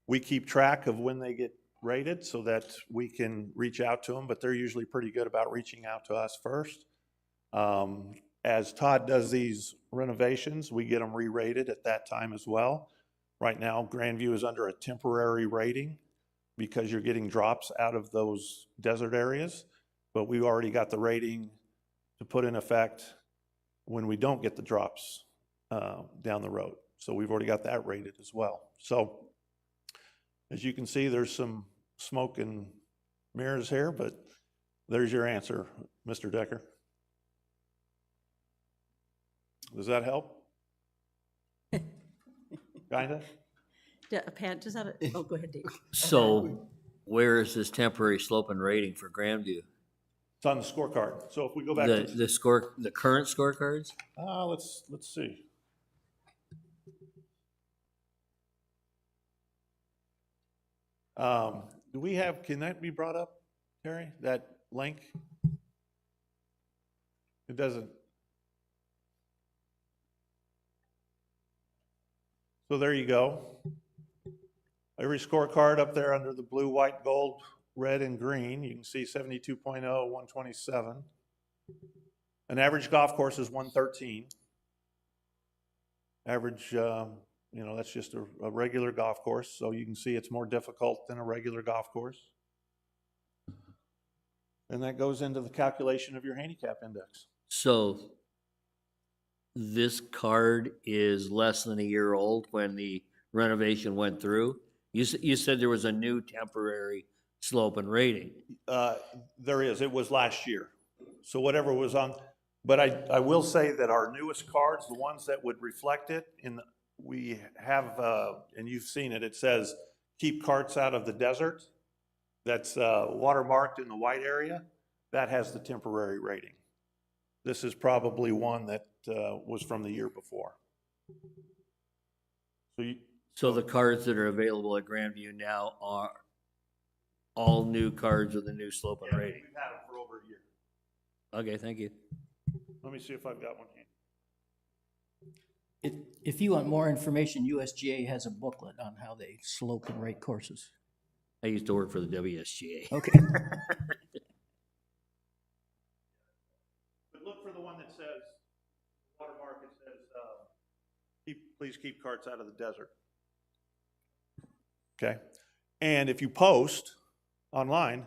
We keep track of when they get rated so that we can reach out to them, but they're usually pretty good about reaching out to us first. As Todd does these renovations, we get them re-rated at that time as well. Right now, Grandview is under a temporary rating because you're getting drops out of those desert areas, but we already got the rating to put in effect when we don't get the drops down the road. So we've already got that rated as well. So as you can see, there's some smoke and mirrors here, but there's your answer, Mr. Decker. Does that help? Kinda? Pat, does that, oh, go ahead, Dave. So where is this temporary slope and rating for Grandview? It's on the scorecard. So if we go back The, to the current scorecards? let's see. Do we have, can that be brought up, Terry, that link? It doesn't. So there you go. Every scorecard up there under the blue, white, gold, red, and green, you can see 72.0, 127. An average golf course is 113. Average, that's just a regular golf course, so you can see it's more difficult than a regular golf course. And that goes into the calculation of your handicap index. So this card is less than a year old when the renovation went through? You said there was a new temporary slope and rating. There is, it was last year. So whatever was on, but I will say that our newest cards, the ones that would reflect it, we have, and you've seen it, it says, keep carts out of the desert. That's watermarked in the white area. That has the temporary rating. This is probably one that was from the year before. So the cards that are available at Grandview now are all new cards with a new slope and rating? We've had them for over a year. Okay, thank you. Let me see if I've got one here. If you want more information, USGA has a booklet on how they slope and rate courses. I used to work for the WSGA. Okay. But look for the one that says, watermark, it says, please keep carts out of the desert. Okay? And if you post online,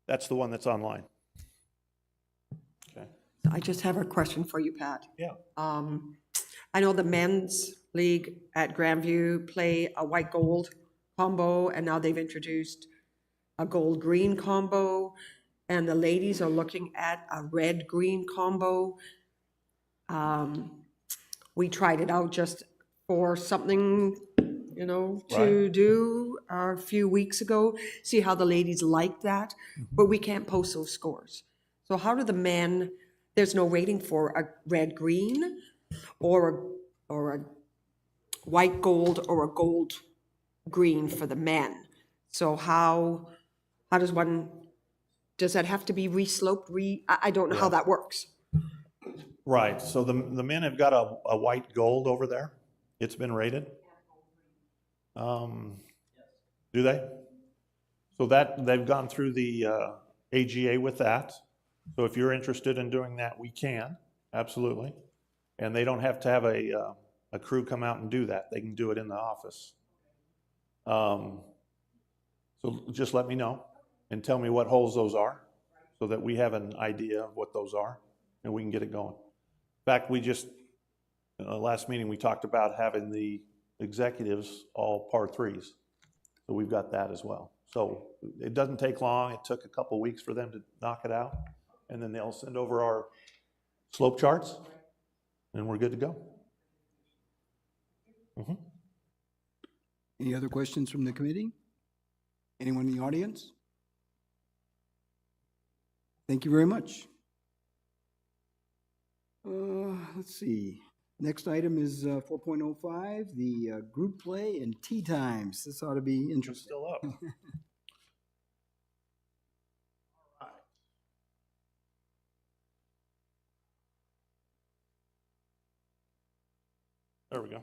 that's the one that's online. Okay? I just have a question for you, Pat. Yeah. I know the men's league at Grandview play a white gold combo, and now they've introduced a gold green combo, and the ladies are looking at a red green combo. We tried it out just for something, to do a few weeks ago, see how the ladies like that, but we can't post those scores. So how do the men, there's no rating for a red green or a white gold or a gold green for the men. So how does that have to be resloped? I don't know how that works. Right. So the men have got a white gold over there. It's been rated. Do they? So that they've gone through the AGA with that. So if you're interested in doing that, we can, absolutely. And they don't have to have a crew come out and do that. They can do it in the office. So just let me know and tell me what holes those are so that we have an idea of what those are and we can get it going. In fact, we just, last meeting, we talked about having the executives all par threes. So we've got that as well. So it doesn't take long. It took a couple weeks for them to knock it out. And then they'll send over our slope charts and we're good to go. Mm-hmm. Any other questions from the committee? Anyone in the audience? Thank you very much. Let's see. Next item is 4.05, the group play and tea times. This ought to be interesting. Still up. There we go.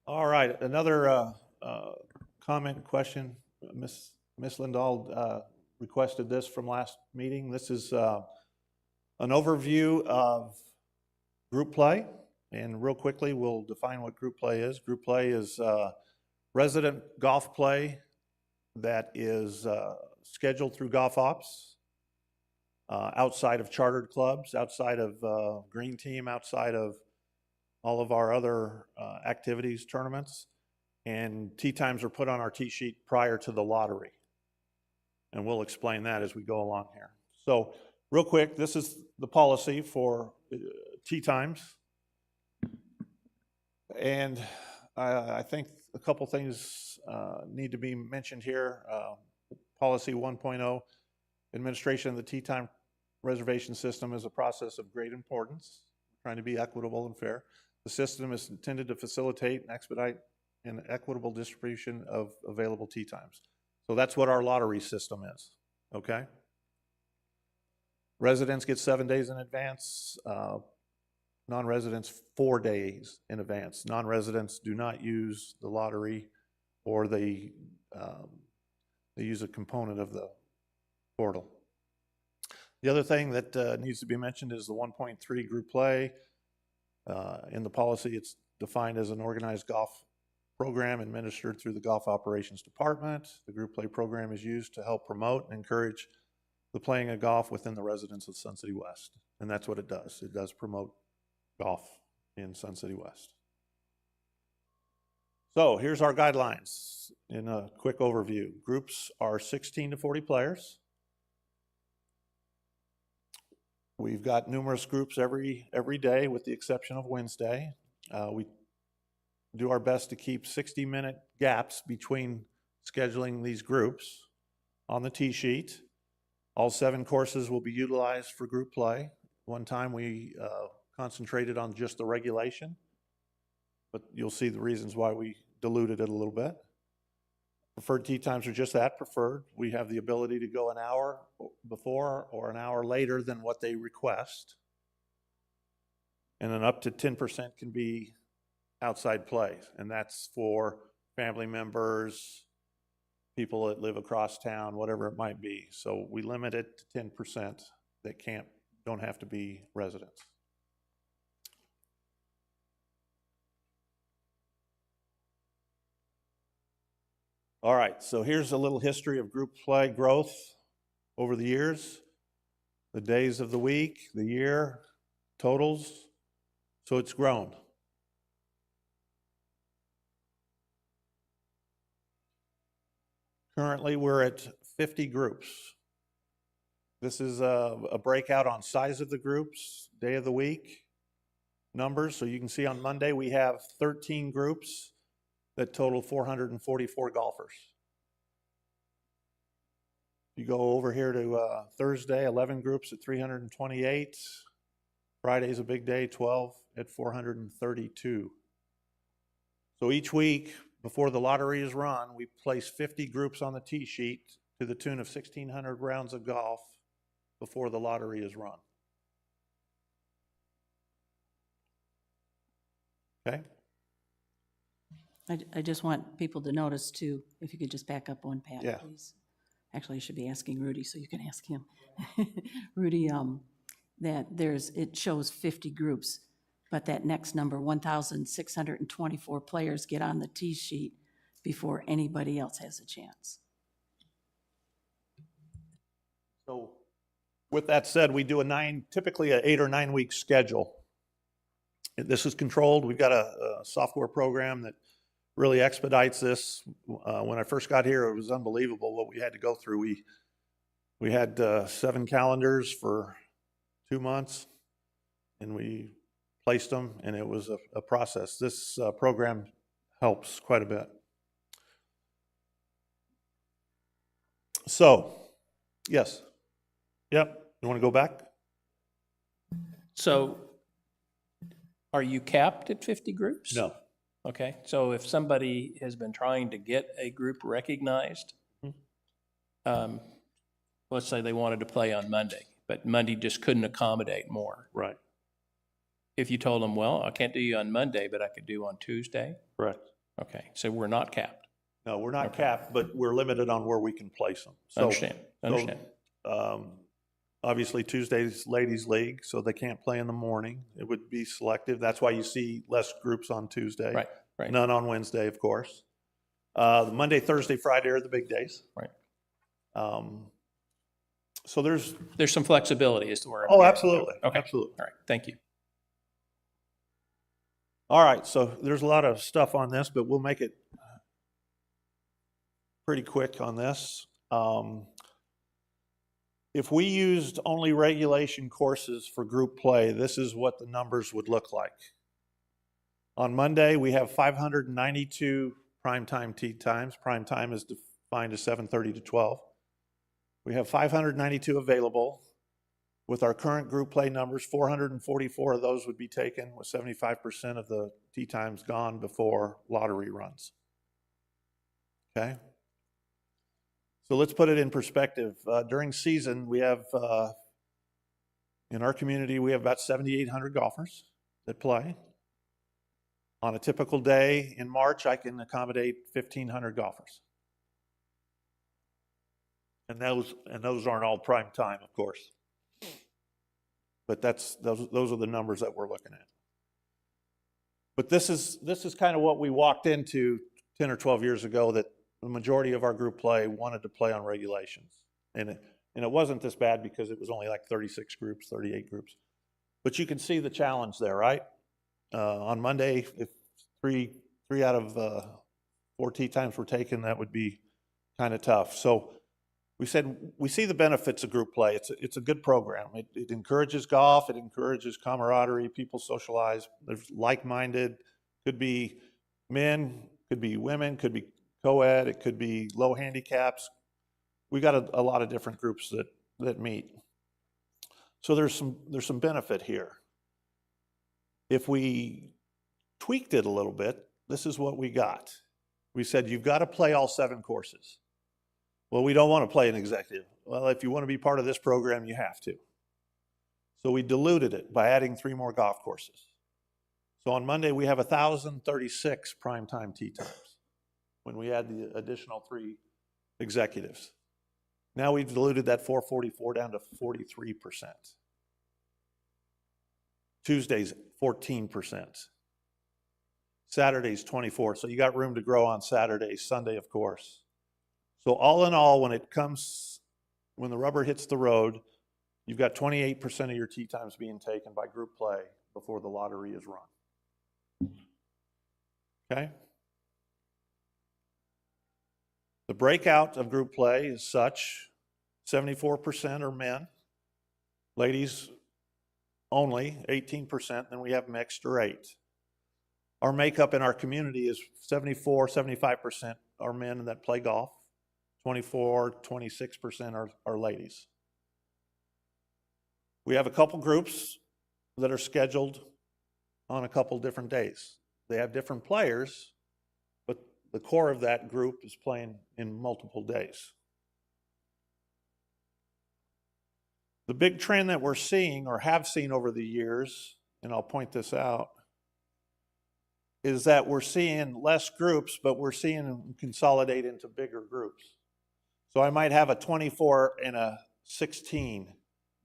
All right, another comment, question. Miss Lindahl requested this from last meeting. This is an overview of group play. And real quickly, we'll define what group play is. Group play is resident golf play that is scheduled through golf ops, outside of chartered clubs, outside of Green Team, outside of all of our other activities, tournaments, and tee times are put on our tee sheet prior to the lottery. And we'll explain that as we go along here. So real quick, this is the policy for tee times. And I think a couple things need to be mentioned here. Policy 1.0, administration of the tee time reservation system is a process of great importance, trying to be equitable and fair. The system is intended to facilitate and expedite an equitable distribution of available tee times. So that's what our lottery system is, okay? Residents get 7 days in advance, non-residents 4 days in advance. Non-residents do not use the lottery, or they use a component of the portal. The other thing that needs to be mentioned is the 1.3 group play. In the policy, it's defined as an organized golf program administered through the Golf Operations Department. The group play program is used to help promote and encourage the playing of golf within the residents of Sun City West. And that's what it does. It does promote golf in Sun City West. So here's our guidelines in a quick overview. Groups are 16 to 40 players. We've got numerous groups every day with the exception of Wednesday. We do our best to keep 60-minute gaps between scheduling these groups on the tee sheet. All 7 courses will be utilized for group play. One time we concentrated on just the regulation, but you'll see the reasons why we diluted it a little bit. Preferred tee times are just that, preferred. We have the ability to go an hour before or an hour later than what they request. And then up to 10% can be outside play, and that's for family members, people that live across town, whatever it might be. So we limit it to 10% that don't have to be residents. All right, so here's a little history of group play growth over the years, the days of the week, the year, totals. So it's grown. Currently, we're at 50 groups. This is a breakout on size of the groups, day of the week, numbers. So you can see on Monday we have 13 groups that total 444 golfers. You go over here to Thursday, 11 groups at 328. Friday's a big day, 12 at 432. So each week, before the lottery is run, we place 50 groups on the tee sheet to the tune of 1,600 rounds of golf before the lottery is run. Okay? I just want people to notice too, if you could just back up one, Pat, Yeah. please. Actually, I should be asking Rudy, so you can ask him. Rudy, that it shows 50 groups, but that next number, 1,624 players get on the tee sheet before anybody else has a chance. So with that said, we do typically an 8 or 9 week schedule. This is controlled. We've got a software program that really expedites this. When I first got here, it was unbelievable what we had to go through. We had 7 calendars for 2 months, and we placed them, and it was a process. This program helps quite a bit. So, yes. Yep. You want to go back? So are you capped at 50 groups? No. Okay, so if somebody has been trying to get a group recognized, let's say they wanted to play on Monday, but Monday just couldn't accommodate more. Right. If you told them, well, I can't do you on Monday, but I could do on Tuesday? Correct. Okay, so we're not capped. No, we're not capped, but we're limited on where we can place them. So, Understand. Obviously, Tuesday's Ladies League, so they can't play in the morning. It would be selective. That's why you see less groups on Tuesday. Right. None on Wednesday, of course. Monday, Thursday, Friday are the big days. Right. So there's some flexibility as to where. Oh, absolutely. Okay. Absolutely. All right. Thank you. All right. So there's a lot of stuff on this, but we'll make it pretty quick on this. If we used only regulation courses for group play, this is what the numbers would look like. On Monday, we have 592 primetime tee times. Prime time is defined as 7:30 to 12. We have 592 available. With our current group play numbers, 444 of those would be taken, with 75% of the tee times gone before lottery runs. Okay? So let's put it in perspective. During season, we have, in our community, we have about 7,800 golfers that play. On a typical day in March, I can accommodate 1,500 golfers. And those aren't all prime time, of course. But those are the numbers that we're looking at. But this is kind of what we walked into 10 or 12 years ago, that the majority of our group play wanted to play on regulations. And it wasn't this bad because it was only like 36 groups, 38 groups. But you can see the challenge there, right? On Monday, if three out of 4 tee times were taken, that would be kind of tough. So we said we see the benefits of group play. It's a good program. It encourages golf. It encourages camaraderie. People socialize. There's like-minded. Could be men, could be women, could be co-ed. It could be low handicaps. We got a lot of different groups that meet. So there's some benefit here. If we tweaked it a little bit, this is what we got. We said, you've got to play all 7 courses. Well, we don't want to play an executive. Well, if you want to be part of this program, you have to. So we diluted it by adding 3 more golf courses. So on Monday, we have 1,036 primetime tee times when we add the additional 3 executives. Now we've diluted that 444 down to 43%. Tuesdays, 14%. Saturdays, 24%. So you got room to grow on Saturday, Sunday, of course. So all in all, when the rubber hits the road, you've got 28% of your tee times being taken by group play before the lottery is run. Okay? The breakout of group play is such: 74% are men, ladies only 18%, then we have mixed or 8%. Our makeup in our community is 75% are men that play golf, 26% are ladies. We have a couple groups that are scheduled on a couple different days. They have different players, but the core of that group is playing in multiple days. The big trend that we're seeing, or have seen over the years, and I'll point this out, is that we're seeing less groups, but we're seeing them consolidate into bigger groups. So I might have a 24 and a 16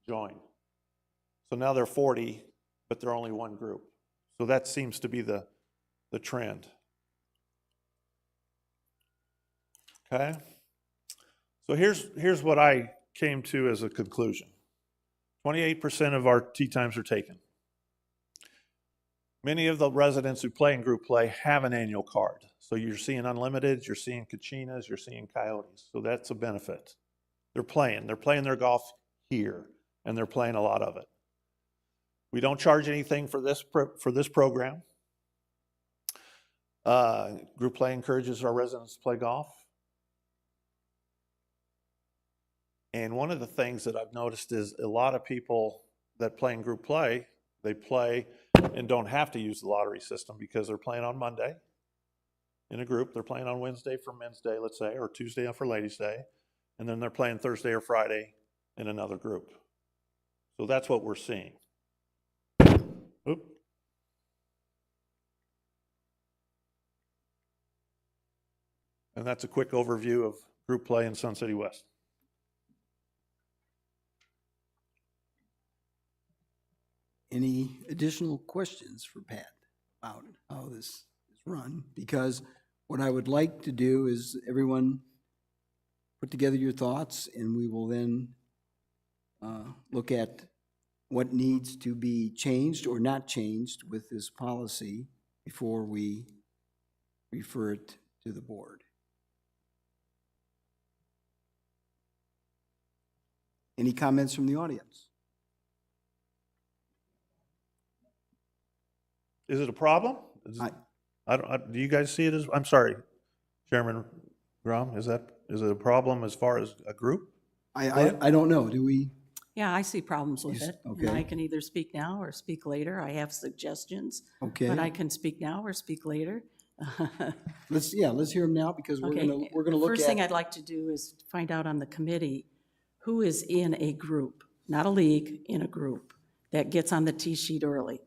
join. So now they're 40, but they're only one group. So that seems to be the trend. Okay? So here's what I came to as a conclusion. 28% of our tee times are taken. Many of the residents who play in group play have an annual card. So you're seeing unlimiteds, you're seeing Kachinas, you're seeing Coyotes. So that's a benefit. They're playing their golf here, and they're playing a lot of it. We don't charge anything for this program. Group play encourages our residents to play golf. And one of the things that I've noticed is a lot of people that play in group play, they play and don't have to use the lottery system because they're playing on Monday in a group. They're playing on Wednesday for Men's Day, let's say, or Tuesday for Ladies' Day. And then they're playing Thursday or Friday in another group. So that's what we're seeing. Oop. And that's a quick overview of group play in Sun City West. Any additional questions for Pat about how this is run? Because what I would like to do is everyone put together your thoughts, and we will then look at what needs to be changed or not changed with this policy before we refer it to the board. Any comments from the audience? Is it a problem? Do you guys see it as, I'm sorry, Chairman Grom, is it a problem as far as a group? I don't know. Do we? Yeah, I see problems with it. Okay. And I can either speak now or speak later. I have suggestions. Okay. But I can speak now or speak later. Let's hear them now, because we're Okay. gonna look at. First thing I'd like to do is find out on the committee who is in a group, not a league, in a group that gets on the tee sheet early.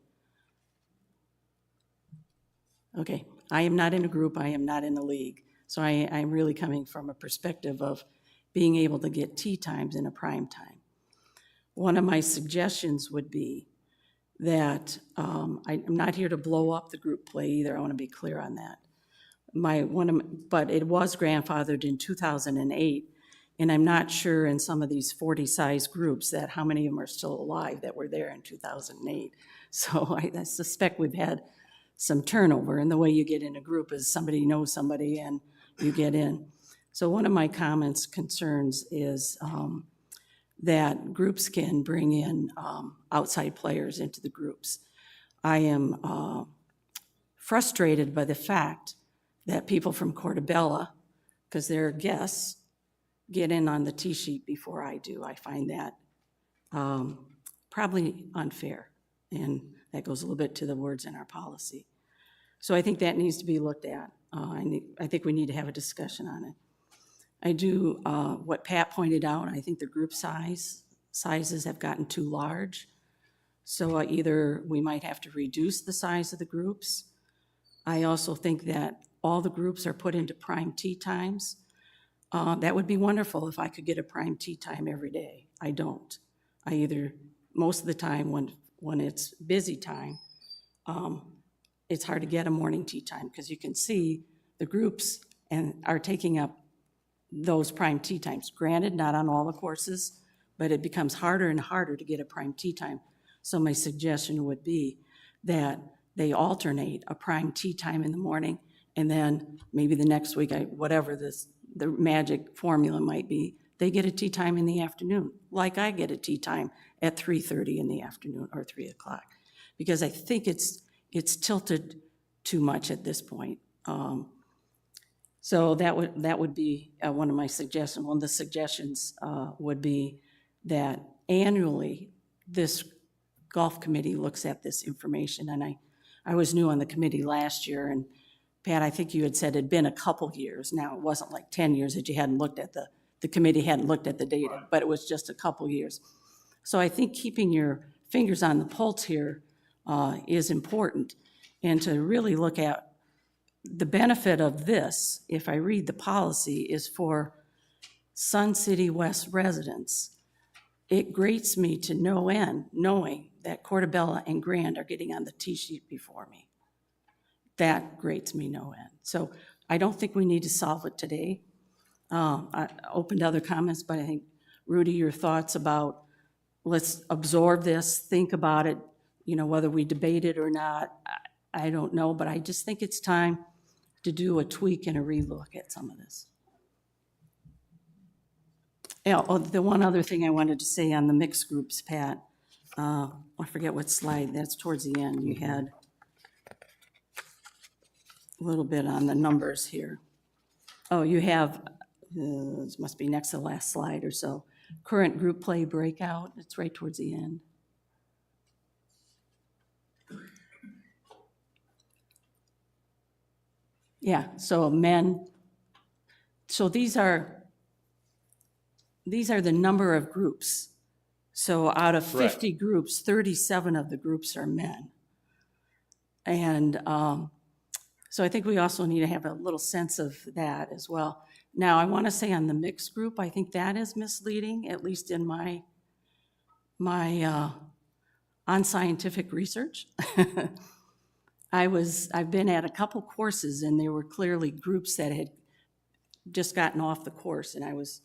Okay, I am not in a group, I am not in a league. So I'm really coming from a perspective of being able to get tee times in a prime time. One of my suggestions would be that, I'm not here to blow up the group play either, I want to be clear on that. But it was grandfathered in 2008, and I'm not sure in some of these 40-size groups that how many of them are still alive that were there in 2008. So I suspect we've had some turnover, and the way you get in a group is somebody knows somebody and you get in. So one of my concerns is that groups can bring in outside players into the groups. I am frustrated by the fact that people from Portobello, because they're guests, get in on the tee sheet before I do. I find that probably unfair, and that goes a little bit to the words in our policy. So I think that needs to be looked at. I think we need to have a discussion on it. I do what Pat pointed out. I think the group sizes have gotten too large. So either we might have to reduce the size of the groups. I also think that all the groups are put into prime tee times. That would be wonderful if I could get a prime tee time every day. I don't. I either, most of the time when it's busy time, it's hard to get a morning tee time because you can see the groups and are taking up those prime tee times. Granted, not on all the courses, but it becomes harder and harder to get a prime tee time. So my suggestion would be that they alternate a prime tee time in the morning, and then maybe the next week, whatever the magic formula might be, they get a tee time in the afternoon, like I get a tee time at 3:30 in the afternoon or 3 o'clock, because I think it's tilted too much at this point. So that would be one of my suggestions. One of the suggestions would be that annually this golf committee looks at this information. And I was new on the committee last year, and Pat, I think you had said it'd been a couple years. Now, it wasn't like 10 years that you hadn't looked at the committee hadn't looked at the data, but it was just a couple years. So I think keeping your fingers on the pulse here is important, and to really look at the benefit of this, if I read the policy, is for Sun City West residents. It grates me to no end knowing that Portobello and Grand are getting on the tee sheet before me. That grates me no end. So I don't think we need to solve it today. I opened other comments, but I think, Rudy, your thoughts about let's absorb this, think about it, whether we debate it or not, I don't know, but I just think it's time to do a tweak and a relook at some of this. Yeah, the one other thing I wanted to say on the mixed groups, Pat, I forget what slide, that's towards the end. You had a little bit on the numbers here. Oh, you have, this must be next to the last slide or so. Current group play breakout, it's right towards the end. Yeah, so men, so these are the number of groups. So out of 50 groups, 37 of the groups are men. And so I think we also need to have a little sense of that as well. Now, I want to say on the mixed group, I think that is misleading, at least in my unscientific research. I've been at a couple courses, and there were clearly groups that had just gotten off the course, and I was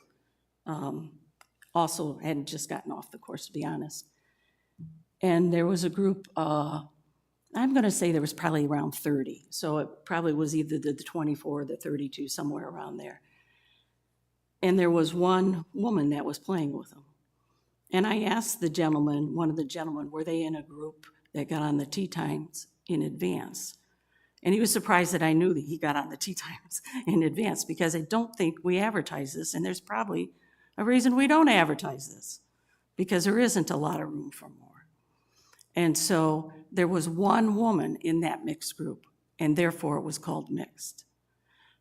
also hadn't just gotten off the course, to be honest. And there was a group, I'm going to say there was probably around 30, so it probably was either the 24 or the 32, somewhere around there. And there was one woman that was playing with them. And I asked one of the gentlemen, were they in a group that got on the tee times in advance? And he was surprised that I knew that he got on the tee times in advance, because I don't think we advertise this, and there's probably a reason we don't advertise this, because there isn't a lot of room for more. And so there was one woman in that mixed group, and therefore it was called mixed.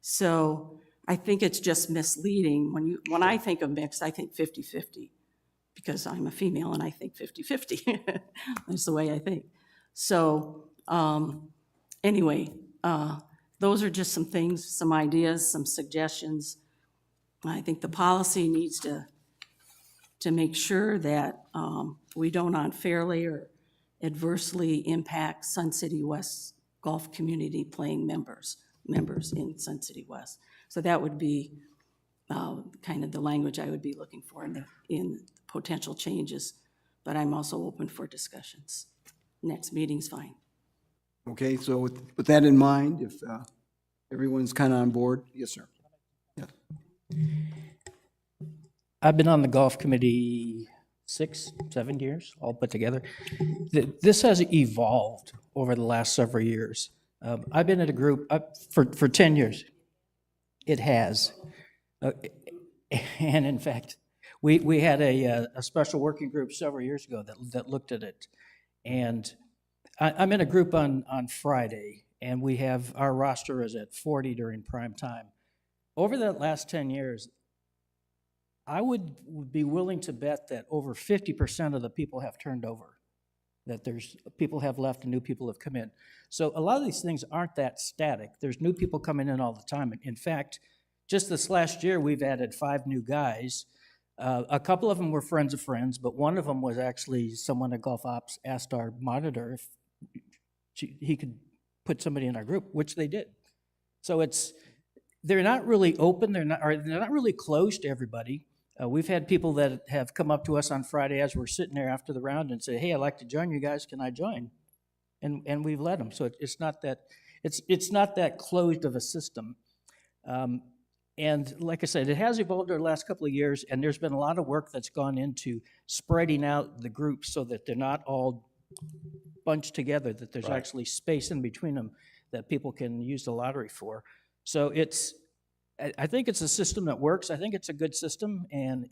So I think it's just misleading. When I think of mixed, I think 50-50, because I'm a female and I think 50-50. That's the way I think. So anyway, those are just some things, some ideas, some suggestions. I think the policy needs to make sure that we don't unfairly or adversely impact Sun City West golf community playing members in Sun City West. So that would be kind of the language I would be looking for in potential changes, but I'm also open for discussions. Next meeting's fine. Okay, so with that in mind, if everyone's kind of on board, yes, sir. Yeah. I've been on the golf committee 6, 7 years, all put together. This has evolved over the last several years. I've been at a group for 10 years. It has. And in fact, we had a special working group several years ago that looked at it. And I'm in a group on Friday, and we have, our roster is at 40 during prime time. Over the last 10 years, I would be willing to bet that over 50% of the people have turned over, that there's people have left and new people have come in. So a lot of these things aren't that static. There's new people coming in all the time. In fact, just this last year, we've added 5 new guys. A couple of them were friends of friends, but one of them was actually someone at Golf Ops asked our monitor if he could put somebody in our group, which they did. So they're not really open. They're not really closed to everybody. We've had people that have come up to us on Friday as we're sitting there after the round and say, "Hey, I'd like to join you guys. Can I join?" And we've let them. So it's not that closed of a system. And like I said, it has evolved over the last couple of years, and there's been a lot of work that's gone into spreading out the groups so that they're not all bunched together, that there's actually space in between them that people can use the lottery for. So I think it's a system that works. I think it's a good system, and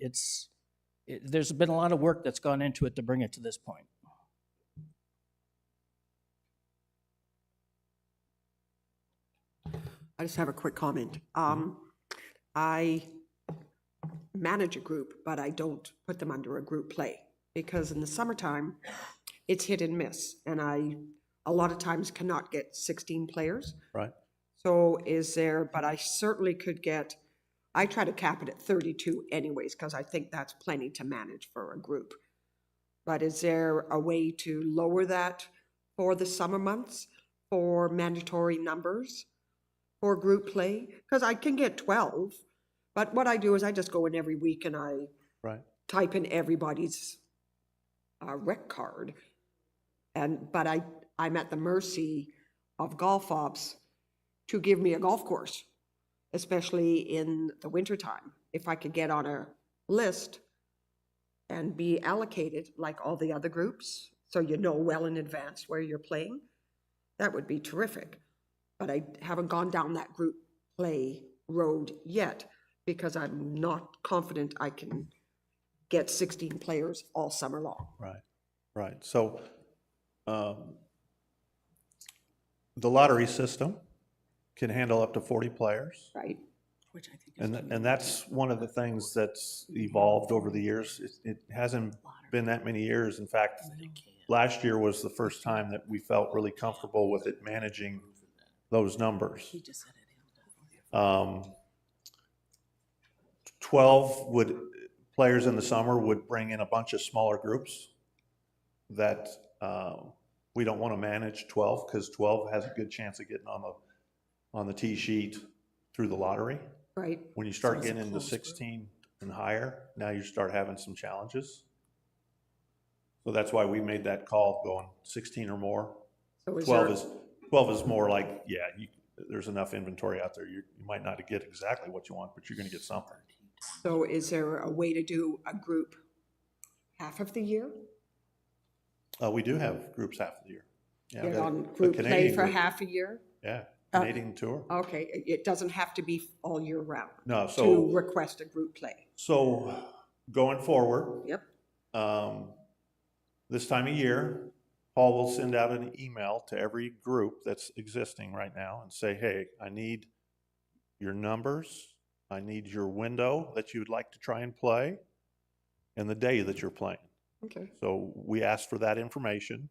there's been a lot of work that's gone into it to bring it to this point. I just have a quick comment. I manage a group, but I don't put them under a group play, because in the summertime, it's hit and miss, and I a lot of times cannot get 16 players. Right. So but I certainly could I try to cap it at 32 anyways, because I think that's plenty to manage for a group. But is there a way to lower that for the summer months for mandatory numbers for group play? Because I can get 12, but what I do is I just go in every week and I type in everybody's rec card. But I'm at the mercy of Golf Ops to give me a golf course, especially in the wintertime. If I could get on a list and be allocated like all the other groups, so you know well in advance where you're playing, that would be terrific. But I haven't gone down that group play road yet, because I'm not confident I can get 16 players all summer long. Right. So the lottery system can handle up to 40 players. Right. Which I think And that's one of the things that's evolved over the years. It hasn't been that many years. In fact, last year was the first time that we felt really comfortable with it managing those numbers. 12 players in the summer would bring in a bunch of smaller groups that we don't want to manage 12, because 12 has a good chance of getting on the tee sheet through the lottery. Right. When you start getting into 16 and higher, now you start having some challenges. So that's why we made that call, going 16 or more. So 12 is more like, there's enough inventory out there. You might not get exactly what you want, but you're going to get something. So is there a way to do a group half of the year? We do have groups half of the year. Get on group play for half a year? Yeah, Canadian tour. Okay, it doesn't have to be all year round. No, to request a group play. So going forward. Yep. This time of year, Paul will send out an email to every group that's existing right now and say, "Hey, I need your numbers. I need your window that you would like to try and play, and the day that you're playing." Okay. So we ask for that information,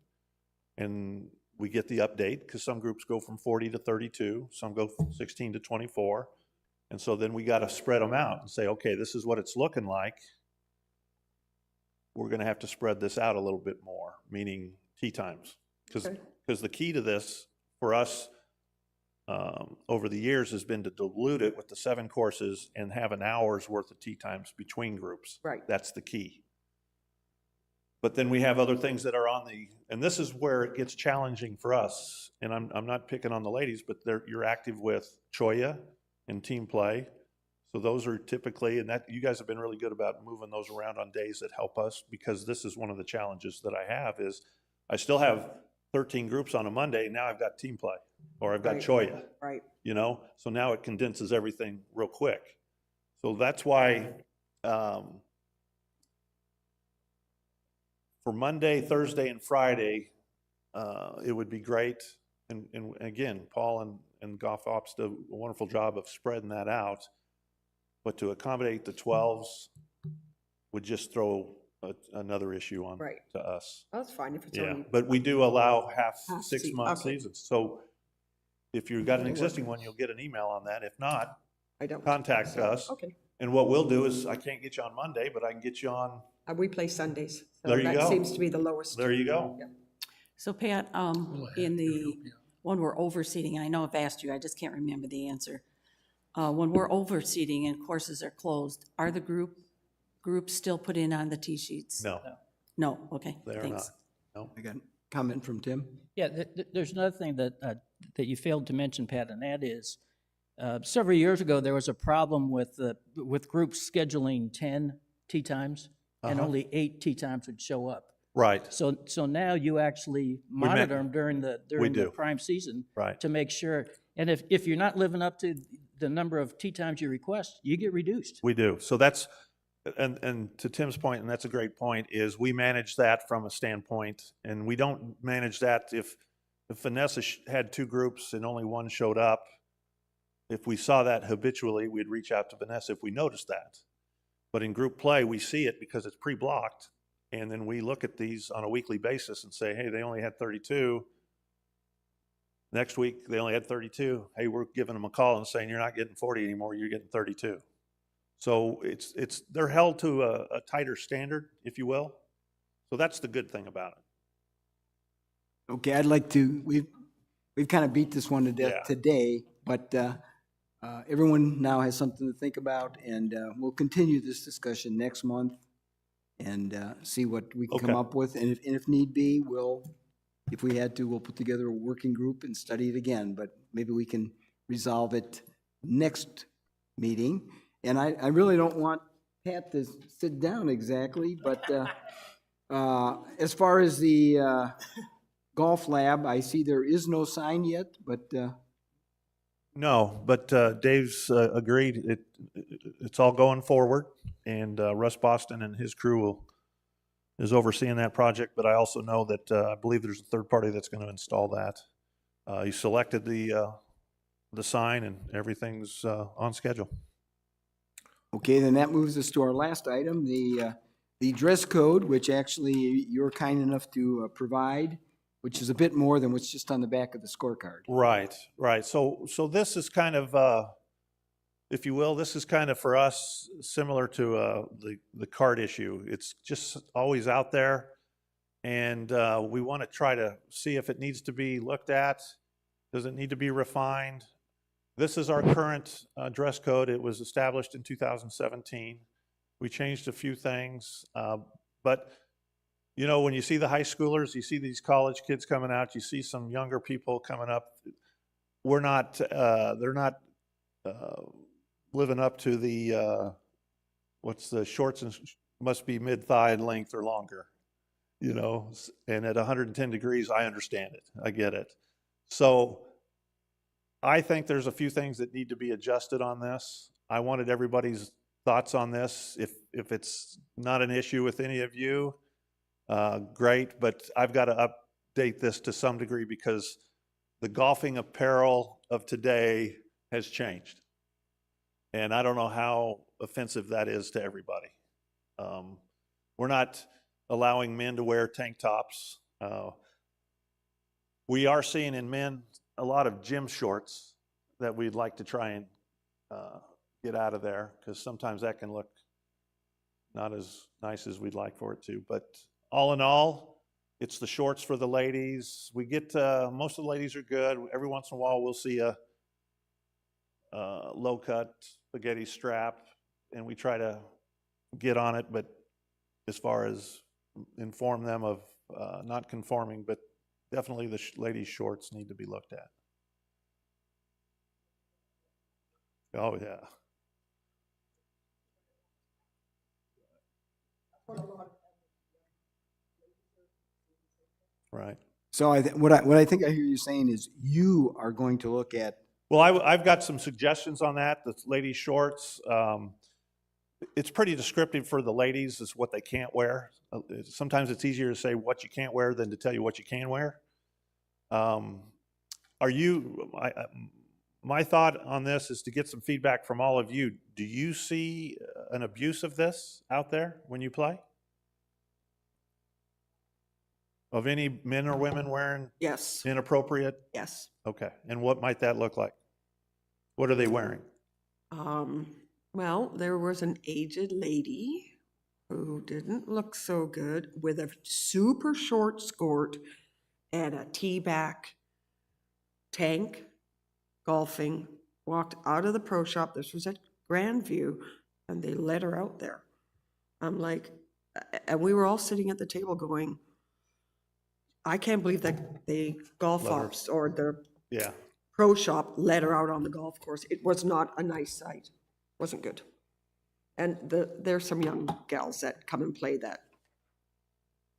and we get the update, because some groups go from 40 to 32, some go from 16 to 24. And so then we got to spread them out and say, okay, this is what it's looking like. We're going to have to spread this out a little bit more, meaning tee times. Okay. Because the key to this for us over the years has been to dilute it with the 7 courses and have an hour's worth of tee times between groups. Right. That's the key. But then we have other things that are on and this is where it gets challenging for us. And I'm not picking on the ladies, but you're active with Choya and team play. So those are typically, and that you guys have been really good about moving those around on days that help us, because this is one of the challenges that I have is I still have 13 groups on a Monday. Now I've got team play, or I've got Right. Choya, Right. you know? So now it condenses everything real quick. So that's why for Monday, Thursday, and Friday, it would be great. And again, Paul and Golf Ops do a wonderful job of spreading that out. But to accommodate the 12s would just throw another issue on Right. to us. That's fine if it's Yeah, only. but we do allow half Half 6-month okay. seasons. So if you've got an existing one, you'll get an email on that. If not, I don't. contact so, us. Okay. And what we'll do is, I can't get you on Monday, but I can get you on, We play Sundays. So There you that go. seems to be the lowest. there you go. Yeah. So Pat, in the, when we're overseating, I know I've asked you, I just can't remember the answer. When we're overseating and courses are closed, are the groups still put in on the tee sheets? No, No, okay, they are thanks. not. I got a comment from Tim. Yeah, there's another thing that you failed to mention, Pat, and that is, several years ago, there was a problem with groups scheduling 10 tee times, and Uh-huh. only 8 tee times would show up. Right, So now you actually monitor them during the do. prime season right. to make sure, and if you're not living up to the number of tee times you request, you get reduced. We do. So that's, and to Tim's point, and that's a great point, is we manage that from a standpoint, and we don't manage that if Vanessa had 2 groups and only one showed up. If we saw that habitually, we'd reach out to Vanessa if we noticed that. But in group play, we see it because it's pre-blocked, and then we look at these on a weekly basis and say, hey, they only had 32. Next week, they only had 32. Hey, we're giving them a call and saying, you're not getting 40 anymore, you're getting 32. So they're held to a tighter standard, if you will. So that's the good thing about it. Okay, I'd like to, we've kind of beat this one to death Yeah. today, but everyone now has something to think about, and we'll continue this discussion next month and see what we can come Okay. up with. And if need be, if we had to, we'll put together a working group and study it again, but maybe we can resolve it next meeting. And I really don't want Pat to sit down exactly, but as far as the golf lab, I see there is no sign yet, but No, but Dave's agreed. It's all going forward, and Russ Boston and his crew is overseeing that project. But I also know that I believe there's a third party that's going to install that. He selected the sign, and everything's on schedule. okay, then that moves us to our last item, the dress code, which actually you're kind enough to provide, which is a bit more than what's just on the back of the scorecard. Right, right. So this is kind of, if you will, this is kind of for us similar to the card issue. It's just always out there, and we want to try to see if it needs to be looked at. Does it need to be refined? This is our current dress code. It was established in 2017. We changed a few things, but you know, when you see the high schoolers, you see these college kids coming out, you see some younger people coming up. They're not living up to the, what's the shorts and must be mid-thigh length or longer, you know, and at 110 degrees, I understand it. I get it. So I think there's a few things that need to be adjusted on this. I wanted everybody's thoughts on this. If it's not an issue with any of you, great, but I've got to update this to some degree because the golfing apparel of today has changed. And I don't know how offensive that is to everybody. We're not allowing men to wear tank tops. We are seeing in men a lot of gym shorts that we'd like to try and get out of there because sometimes that can look not as nice as we'd like for it to. But all in all, It's the shorts for the ladies. We get, most of the ladies are good. Every once in a while, we'll see a low-cut spaghetti strap, and we try to get on it, but as far as inform them of not conforming, but definitely the ladies' shorts need to be looked at. Oh, yeah. Right. So what I think I hear you saying is you are going to look at. Well, I've got some suggestions on that. The ladies' shorts. It's pretty descriptive for the ladies is what they can't wear. Sometimes it's easier to say what you can't wear than to tell you what you can wear. My thought on this is to get some feedback from all of you. Do you see an abuse of this out there when you play? Of any men or women wearing Yes, inappropriate? yes. Okay. And what might that look like? What are they wearing? Well, there was an aged lady who didn't look so good with a super short skirt and a T-back tank, golfing, walked out of the pro shop. This was at Grandview, and they let her out there. I'm like, and we were all sitting at the table going, I can't believe that the golf Let her- ops or the Yeah. pro shop let her out on the golf course. It was not a nice sight. Wasn't good. And there's some young gals that come and play that.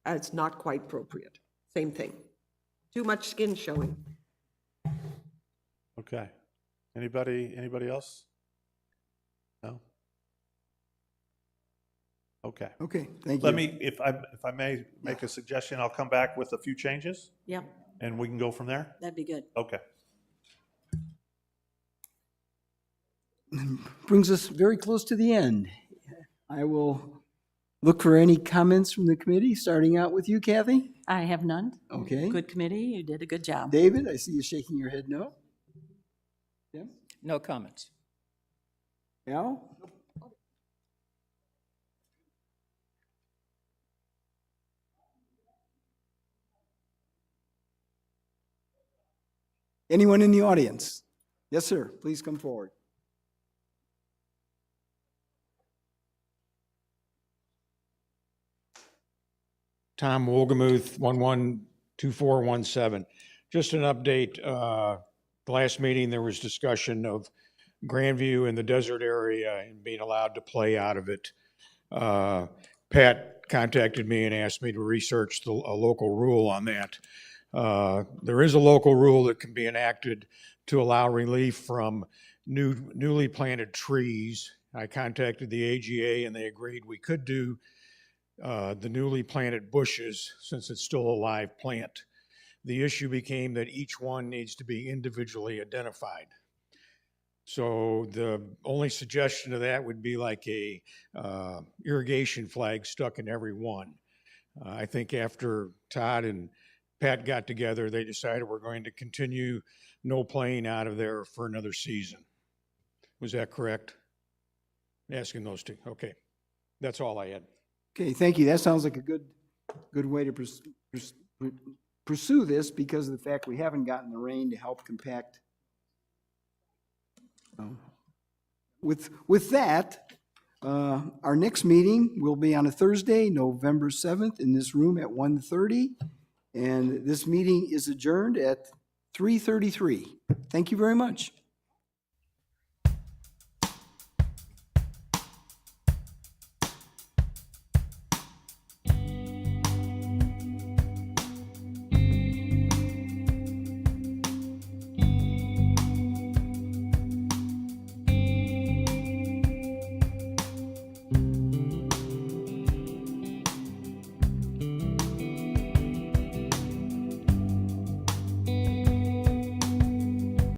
It's not quite appropriate. Same thing. Too much skin showing. Okay. Anybody else? No? Okay. Okay, thank you. Let me, if I may make a suggestion, I'll come back with a few changes Yep, and we can go from there? that'd be good. Okay. Brings us very close to the end. I will look for any comments from the committee, starting out with you, Kathy. I have none. Okay. Good committee, you did a good job. David, I see you shaking your head no. Tim? No comments. Al? Anyone in the audience? Yes, sir. Please come forward. Tom Wogemuth, 112417. Just an update. The last meeting, there was discussion of Grandview and the desert area and being allowed to play out of it. Pat contacted me and asked me to research a local rule on that. There is a local rule that can be enacted to allow relief from newly planted trees. I contacted the AGA and they agreed we could do the newly planted bushes since it's still a live plant. The issue became that each one needs to be individually identified. So the only suggestion of that would be like a irrigation flag stuck in every one. I think after Todd and Pat got together, they decided we're going to continue no playing out of there for another season. Was that correct? Asking those two. Okay. That's all I had. Okay, thank you. That sounds like a good way to pursue this because of the fact we haven't gotten the rain to help compact. With that, our next meeting will be on a Thursday, November 7th, in this room at 1:30. And this meeting is adjourned at 3:33. Thank you very much.